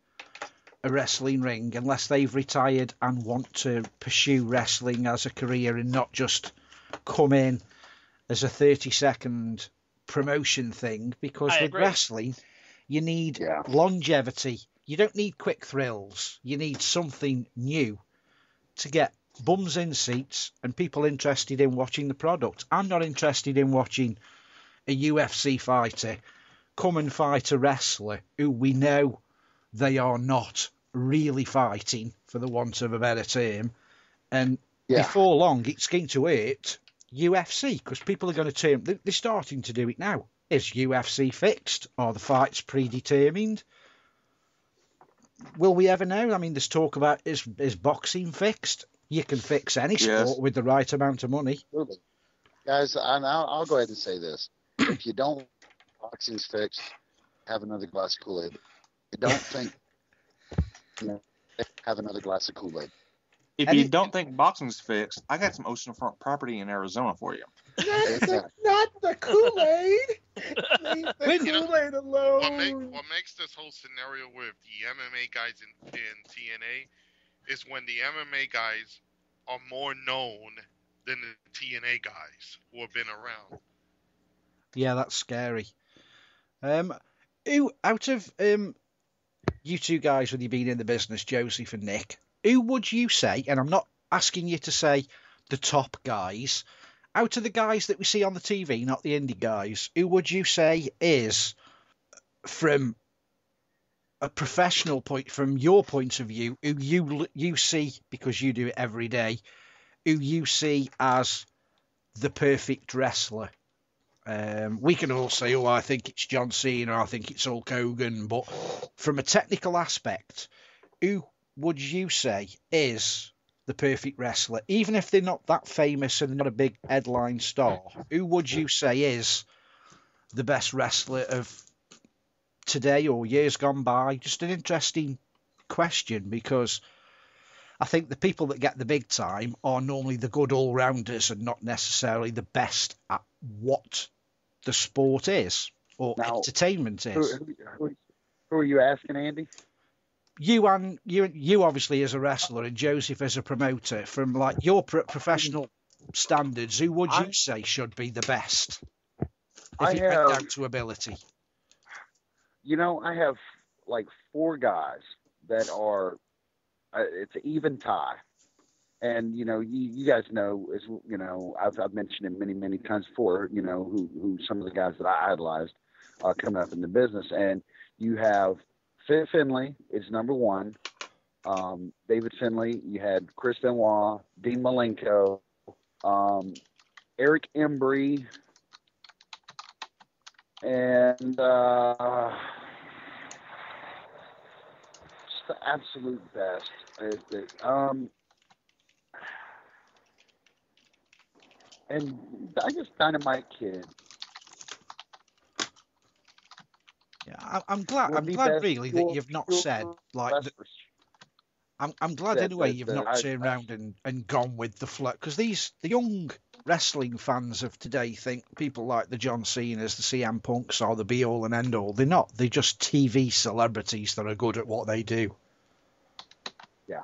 a wrestling ring unless they've retired and want to pursue wrestling as a career and not just come in as a 30-second promotion thing, because with wrestling you need longevity. You don't need quick thrills. You need something new to get bums in seats and people interested in watching the product. I'm not interested in watching a UFC fighter come and fight a wrestler who we know they are not really fighting, for the want of a better term. And before long, it's going to hurt UFC because people are going to turn. They're starting to do it now. Is UFC fixed? Are the fights predetermined? Will we ever know? I mean, there's talk about is boxing fixed? You can fix any sport with the right amount of money. Absolutely. Guys, I'll go ahead and say this. If you don't boxing's fixed, have another glass of Kool-Aid. If you don't think, have another glass of Kool-Aid. If you don't think boxing's fixed, I got some oceanfront property in Arizona for you. Not the Kool-Aid. Leave the Kool-Aid alone. What makes this whole scenario with the MMA guys in TNA is when the MMA guys are more known than the TNA guys who have been around. Yeah, that's scary. Who out of you two guys, with you being in the business, Joseph and Nick, who would you say, and I'm not asking you to say the top guys, out of the guys that we see on the TV, not the indie guys, who would you say is, from a professional point, from your point of view, who you see, because you do it every day, who you see as the perfect wrestler? We can all say, oh, I think it's John Cena, I think it's Hulk Hogan, but from a technical aspect, who would you say is the perfect wrestler? Even if they're not that famous and not a big headline star, who would you say is the best wrestler of today or years gone by? Just an interesting question, because I think the people that get the big time are normally the good all-rounders and not necessarily the best at what the sport is or entertainment is. Who are you asking, Andy? You obviously as a wrestler and Joseph as a promoter, from like your professional standards, who would you say should be the best if it went down to ability? I have like 4 guys that are it's an even tie, and you guys know, as I've mentioned it many times before, who some of the guys that I idolized coming up in the business, and you have Finley is number 1. David Finley. You had Chris Benoit, Dean Malenko, Eric Embry, and just the absolute best. And I guess Dynamite Kid. Yeah, I'm glad really that you've not said like. I'm glad anyway you've not turned around and gone with the flow, because the young wrestling fans of today think people like the John Cenas, the CM Punks are the be all and end all. They're not. They're just TV celebrities that are good at what they do. Yeah.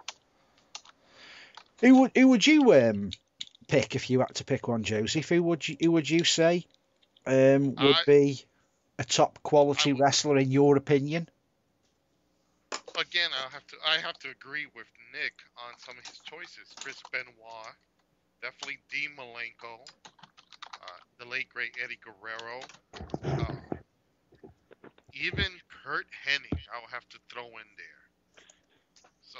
Who would you pick if you had to pick one, Joseph? Who would you say would be a top quality wrestler in your opinion? Again, I have to agree with Nick on some of his choices. Chris Benoit, definitely Dean Malenko, the late great Eddie Guerrero, even Kurt Hennig I'll have to throw in there. So,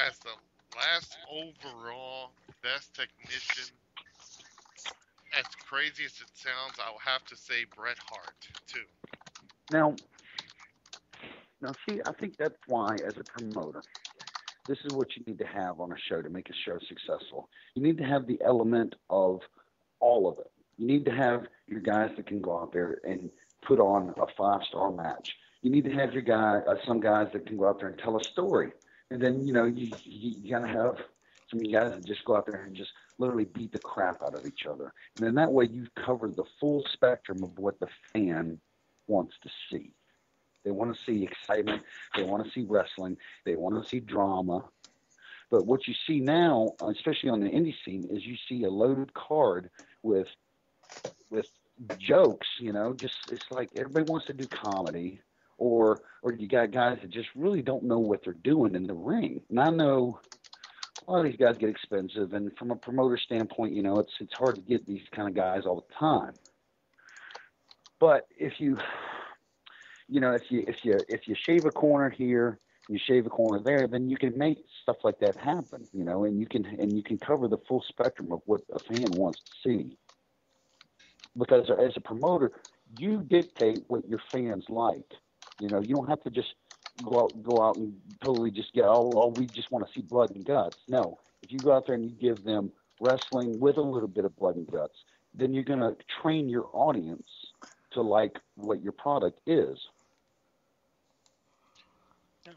as the last overall best technician, as crazy as it sounds, I'll have to say Bret Hart too. Now, see, I think that's why, as a promoter, this is what you need to have on a show to make a show successful. You need to have the element of all of it. You need to have your guys that can go out there and put on a 5-star match. You need to have your some guys that can go out there and tell a story. And then, you gotta have some guys that just go out there and just literally beat the crap out of each other. And then that way you've covered the full spectrum of what the fan wants to see. They want to see excitement. They want to see wrestling. They want to see drama. But what you see now, especially on the indie scene, is you see a loaded card with jokes. It's like everybody wants to do comedy, or you got guys that just really don't know what they're doing in the ring. And I know a lot of these guys get expensive, and from a promoter standpoint, it's hard to get these kind of guys all the time. But if you shave a corner here, you shave a corner there, then you can make stuff like that happen, and you can cover the full spectrum of what a fan wants to see. Because as a promoter, You dictate what your fans like. You know, you don't have to just go out and totally just get, oh, we just want to see blood and guts. No, if you go out there and you give them wrestling with a little bit of blood and guts, then you're going to train your audience to like what your product is.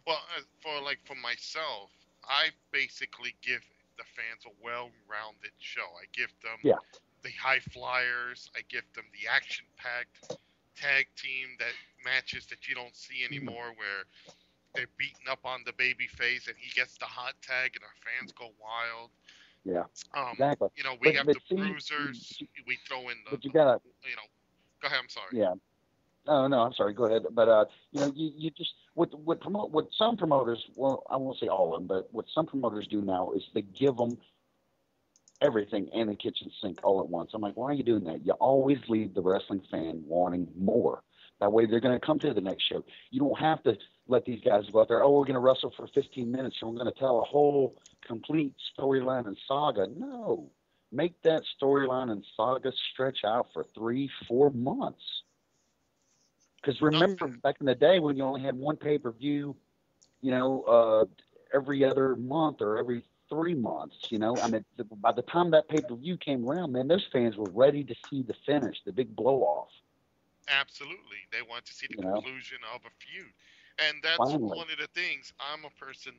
Well, for myself, I basically give the fans a well-rounded show. I give them the high flyers. I give them the action-packed tag team matches that you don't see anymore, where they're beating up on the baby face and he gets the hot tag and our fans go wild. Yeah, exactly. You know, we have the bruisers. We throw in the. But you gotta. You know, go ahead. I'm sorry. Yeah. No, I'm sorry. Go ahead. But you know, you just what some promoters. Well, I won't say all of them, but what some promoters do now is they give them everything and the kitchen sink all at once. I'm like, why are you doing that? You always leave the wrestling fan wanting more. That way, they're going to come to the next show. You don't have to let these guys go out there. Oh, we're going to wrestle for 15 minutes, and we're going to tell a whole complete storyline and saga. No, make that storyline and saga stretch out for 3-4 months. Because remember, back in the day when you only had one pay-per-view, you know, every other month or every 3 months, you know, I mean, by the time that pay-per-view came around, man, those fans were ready to see the finish, the big blow-off. Absolutely. They want to see the conclusion of a feud. And that's one of the things. I'm a person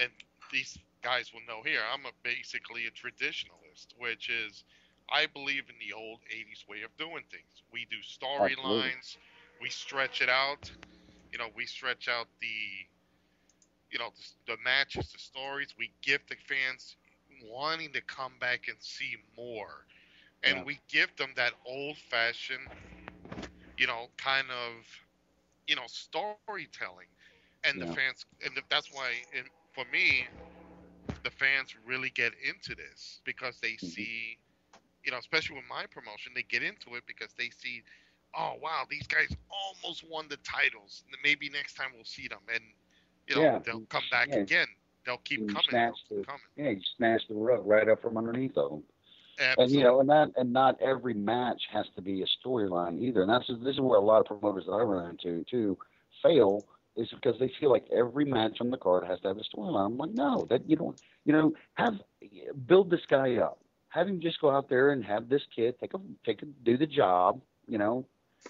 and these guys will know here, I'm basically a traditionalist, which is I believe in the old 80s way of doing things. We do storylines. We stretch it out. You know, we stretch out the matches, the stories. We give the fans wanting to come back and see more. And we give them that old-fashioned, you know, kind of, you know, storytelling. And the fans, that's why, for me, the fans really get into this because they see, you know, especially with my promotion, they get into it because they see, oh, wow, these guys almost won the titles. Maybe next time we'll see them. And, you know, they'll come back again. They'll keep coming. You smash the rug right up from underneath them. Absolutely. And, you know, and not every match has to be a storyline either. And this is where a lot of promoters that I run into, too, fail, is because they feel like every match on the card has to have a storyline. I'm like, no, that you don't, you know, build this guy up. Have him just go out there and have this kid do the job. You know,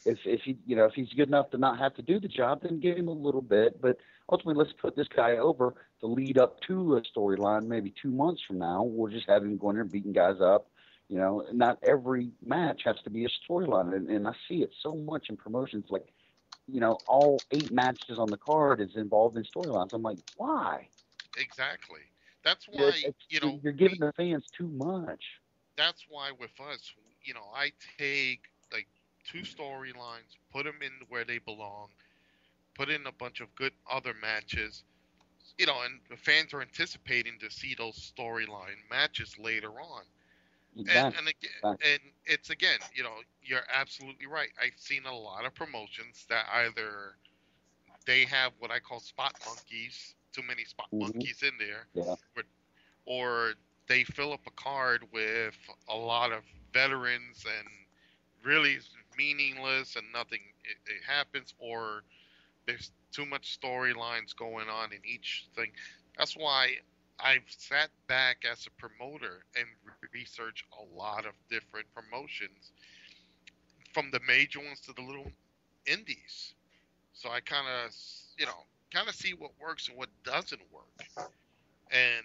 if he's good enough to not have to do the job, then give him a little bit. But ultimately, let's put this guy over to lead up to a storyline. Maybe 2 months from now, we'll just have him going there and beating guys up. You know, not every match has to be a storyline, and I see it so much in promotions. Like, you know, all 8 matches on the card is involved in storylines. I'm like, why? Exactly. That's why, you know, you're giving the fans too much. That's why with us, you know, I take like 2 storylines, put them in where they belong, put in a bunch of good other matches, you know, and the fans are anticipating to see those storyline matches later on. Exactly. And it's again, you know, you're absolutely right. I've seen a lot of promotions that either they have what I call spot monkeys, too many spot monkeys in there, or they fill up a card with a lot of veterans and really meaningless and nothing it happens, or there's too much storylines going on in each thing. That's why I've sat back as a promoter and researched a lot of different promotions, from the major ones to the little indies. So I kind of see what works and what doesn't work. And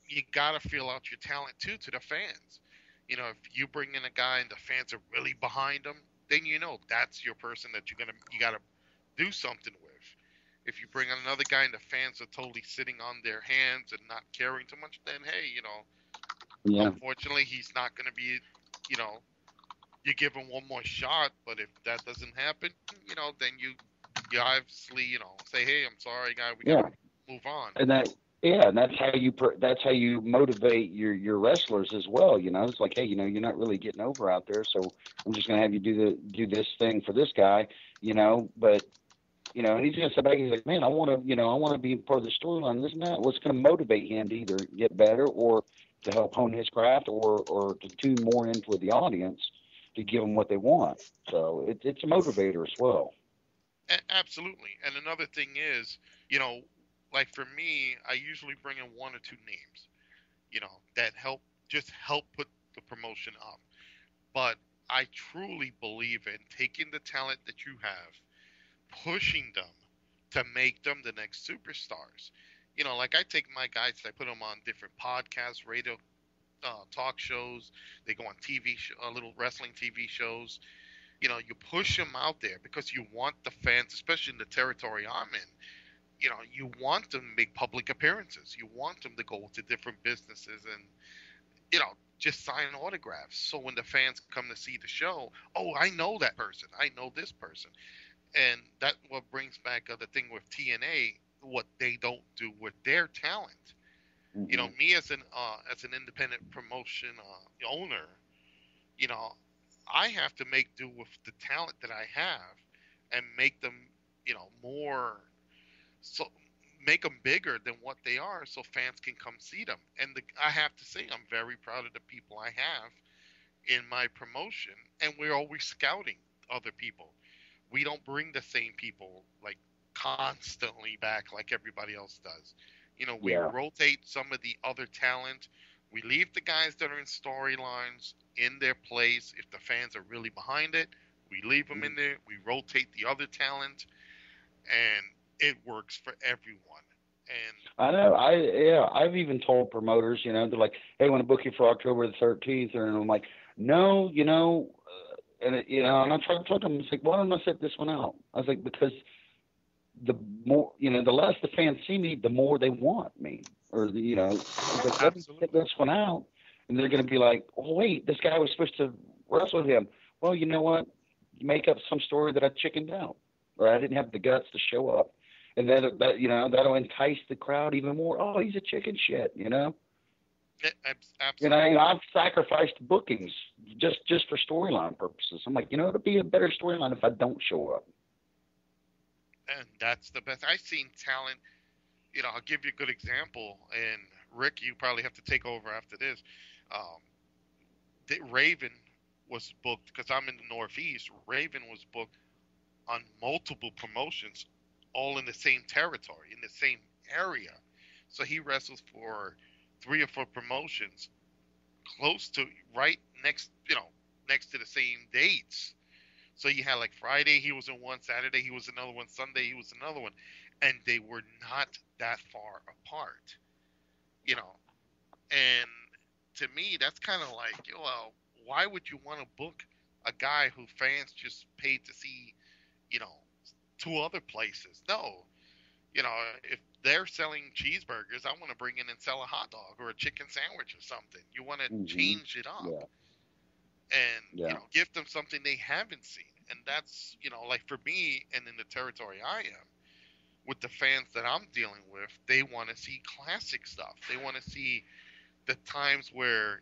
you gotta feel out your talent too to the fans. You know, if you bring in a guy and the fans are really behind him, then you know that's your person that you gotta do something with. If you bring another guy and the fans are totally sitting on their hands and not caring too much, then hey, you know, unfortunately he's not going to be, you know, you give him one more shot. But if that doesn't happen, you know, then you obviously, you know, say, hey, I'm sorry, guy, we got to move on. And that's how you motivate your wrestlers as well. You know, it's like, hey, you know, you're not really getting over out there, so I'm just going to have you do this thing for this guy, you know, but. You know, and he's going to sit back and he's like, man, I want to be part of the storyline. This and that. What's going to motivate him to either get better or to help hone his craft or to tune more into the audience. to give them what they want. So it's a motivator as well. Absolutely. And another thing is, like for me, I usually bring in one or two names, that help put the promotion up. But I truly believe in taking the talent that you have, pushing them to make them the next superstars. Like I take my guys, I put them on different podcasts, radio, talk shows. They go on TV, little wrestling TV shows. You push them out there because you want the fans, especially in the territory I'm in. You want them to make public appearances. You want them to go to different businesses and, just sign autographs. So when the fans come to see the show, oh, I know that person. I know this person. And that's what brings back the thing with TNA, what they don't do with their talent. Mm-hmm. Me as an independent promotion owner, I have to make do with the talent that I have and make them, more, so make them bigger than what they are so fans can come see them. And I have to say, I'm very proud of the people I have in my promotion, and we're always scouting other people. We don't bring the same people like constantly back like everybody else does. We rotate some of the other talent. We leave the guys that are in storylines in their place. If the fans are really behind it, we leave them in there. We rotate the other talent, and it works for everyone. And I know. I've even told promoters, they're like, "Hey, I want to book you for October the 13th," and I'm like, "No, and and I try to talk to them. It's like, why don't I set this one out? I was like, because the more, the less the fans see me, the more they want me, or I was like, let me set this one out, and they're going to be like, oh wait, this guy was supposed to wrestle with him. Well, you know what? Make up some story that I chickened out, or I didn't have the guts to show up. And then that'll entice the crowd even more. Oh, he's a chicken shit, Absolutely. I've sacrificed bookings just for storyline purposes. I'm like, it'll be a better storyline if I don't show up. And that's the best. I've seen talent. I'll give you a good example. And Rick, you probably have to take over after this. Raven was booked because I'm in the Northeast. Raven was booked on multiple promotions, all in the same territory, in the same area. So he wrestles for 3 or 4 promotions close to right next to the same dates. So you had like Friday he was in one, Saturday he was another one, Sunday he was another one, and they were not that far apart. And to me that's kind of like, well, why would you want to book a guy who fans just paid to see, 2 other places? No. If they're selling cheeseburgers, I want to bring in and sell a hot dog or a chicken sandwich or something. You want to change it up. And give them something they haven't seen. And that's, like for me and in the territory I am, with the fans that I'm dealing with, they want to see classic stuff. They want to see the times where,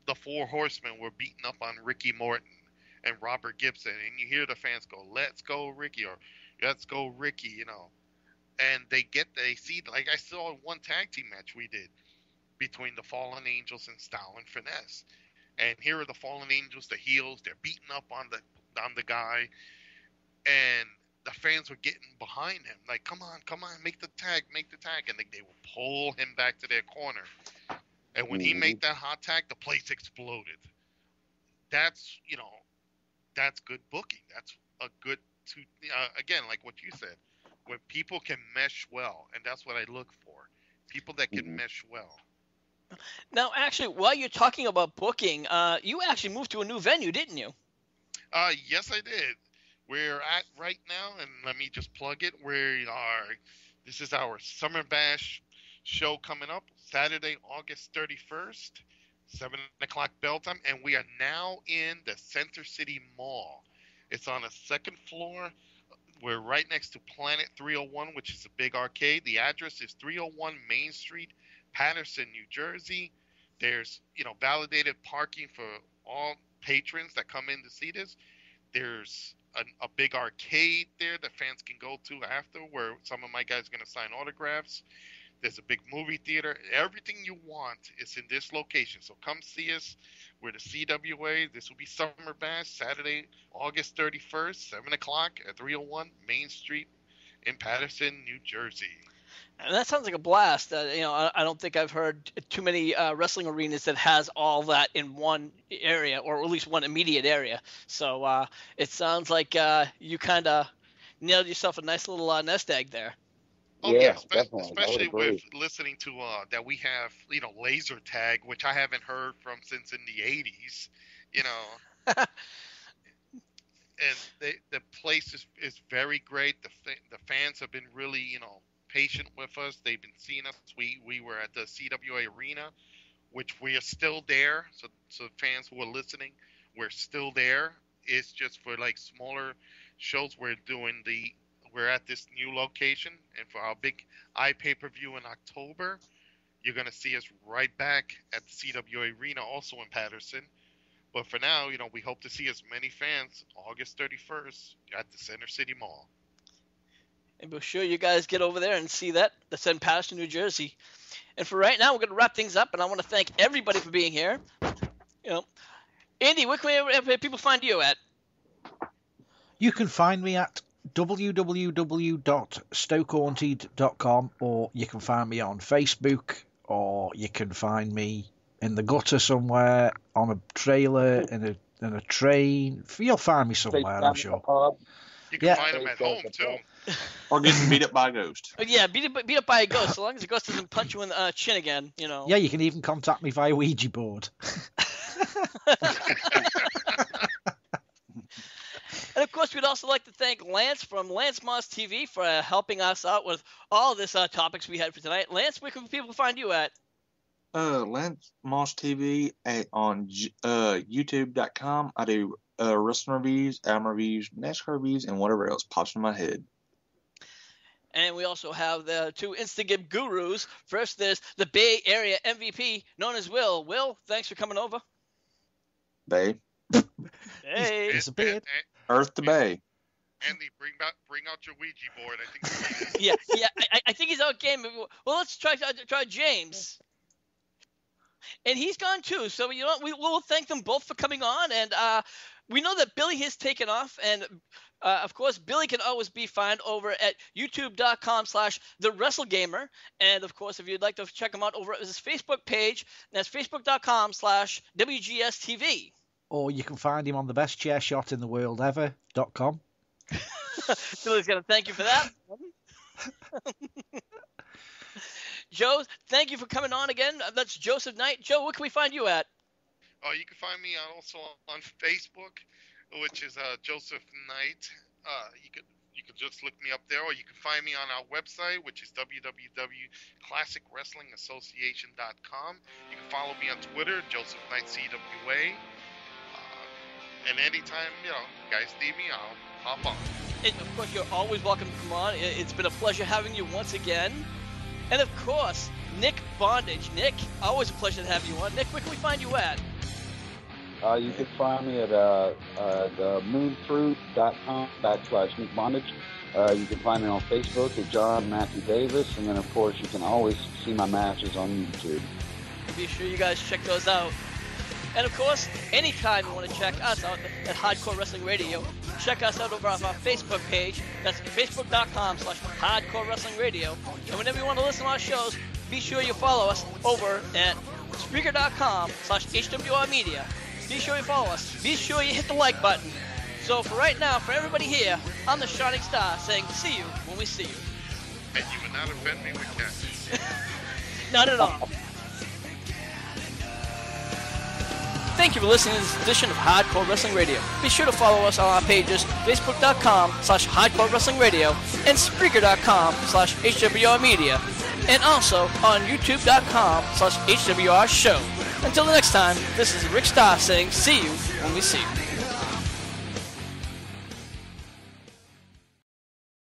the 4 Horsemen were beating up on Ricky Morton and Robert Gibson, and you hear the fans go, "Let's go Ricky," or "Let's go Ricky," and they see, like I saw one tag team match we did between the Fallen Angels and Style and Finesse. And here are the Fallen Angels, the heels. They're beating up on the guy, and the fans were getting behind him, like, "Come on, make the tag," and they would pull him back to their corner. And when he made that hot tag, the place exploded. That's that's good booking. That's a good again, like what you said, when people can mesh well, and that's what I look for. People that can mesh well. Now, actually, while you're talking about booking, you actually moved to a new venue, didn't you? Yes, I did. We're at right now, and let me just plug it. This is our Summer Bash show coming up Saturday, August 31st, 7 o'clock bell time, and we are now in the Center City Mall. It's on the 2nd floor. We're right next to Planet 301, which is a big arcade. The address is 301 Main Street, Patterson, New Jersey. There's, validated parking for all patrons that come in to see this. There's a big arcade there that fans can go to after, where some of my guys are going to sign autographs. There's a big movie theater. Everything you want is in this location. So come see us. We're the CWA. This will be Summer Bash, Saturday, August 31st, 7 o'clock at 301 Main Street in Paterson, New Jersey. And that sounds like a blast. I don't think I've heard too many wrestling arenas that has all that in one area, or at least one immediate area. So it sounds like you kind of nailed yourself a nice little nest egg there. Oh Yeah, yeah, definitely. especially I would agree. with listening to that we have, laser tag, which I haven't heard from since in the 80s, and the place is very great. The fans have been really, patient with us. They've been seeing us. We were at the CWA Arena, which we are still there. So fans who are listening, we're still there. It's just for like smaller shows. We're at this new location, and for our big pay-per-view in October, you're gonna see us right back at the CWA Arena, also in Paterson. But for now, we hope to see as many fans August 31st at the Center City Mall. And we're sure you guys get over there and see that. That's in Paterson, New Jersey. And for right now, we're going to wrap things up, and I want to thank everybody for being here. Andy, where can people find you at? You can find me at www.stokehaunted.com, or you can find me on Facebook, or you can find me in the gutter somewhere, on a trailer, in a train. You'll find me somewhere, I'm sure. You can find them at home, too. Or getting beat up by a ghost. Yeah, beat up by a ghost, so long as the ghost doesn't punch you in the chin again, Yeah, you can even contact me via Ouija board. And of course, we'd also like to thank Lance from Lance Moss TV for helping us out with all this topics we had for tonight. Lance, where can people find you at? Lance Moss TV on YouTube.com. I do wrestling reviews, album reviews, NASCAR reviews, and whatever else pops in my head. And we also have the two Instagib gurus. First, there's the Bay Area MVP, known as Will. Will, thanks for coming over. Bay. Hey. It's a beard. Earth to Bay. Andy, bring out your Ouija board. I think. Yeah. I think he's out game. Well, let's try James. And he's gone too. So we'll thank them both for coming on. And we know that Billy has taken off, and of course, Billy can always be found over at youtube.com/TheWrestleGamer. And of course, if you'd like to check him out over at his Facebook page, that's facebook.com/WGSTV. Or you can find him on the best chair shot in the world ever.com. Billy's going to thank you for that. Joe, thank you for coming on again. That's Joseph Knight. Joe, where can we find you at? You can find me also on Facebook, which is Joseph Knight. You could just look me up there, or you can find me on our website, which is www.classicwrestlingassociation.com. You can follow me on Twitter, Joseph Knight CWA. And anytime, you guys need me, I'll hop on. And of course, you're always welcome to come on. It's been a pleasure having you once again. And of course, Nick Bondage. Nick, always a pleasure to have you on. Nick, where can we find you at? You can find me at moonfruit.com/Nick Bondage. You can find me on Facebook at John Matthew Davis. And then, of course, you can always see my matches on YouTube. Be sure you guys check those out. And of course, anytime you want to check us out at Hardcore Wrestling Radio, check us out over on our Facebook page. That's facebook.com/Hardcore Wrestling Radio. And whenever you want to listen to our shows, be sure you follow us over at Spreaker.com/HWR Media. Be sure you follow us. Be sure you hit the like button. So for right now, for everybody here, I'm the Shining Star saying see you when we see you. And you would not offend me with that. Not at all. Thank you for listening to this edition of Hardcore Wrestling Radio. Be sure to follow us on our pages, facebook.com/Hardcore Wrestling Radio and Spreaker.com/HWR Media, and also on youtube.com/HWR Show. Until the next time, this is Rick Starr saying see you when we see you.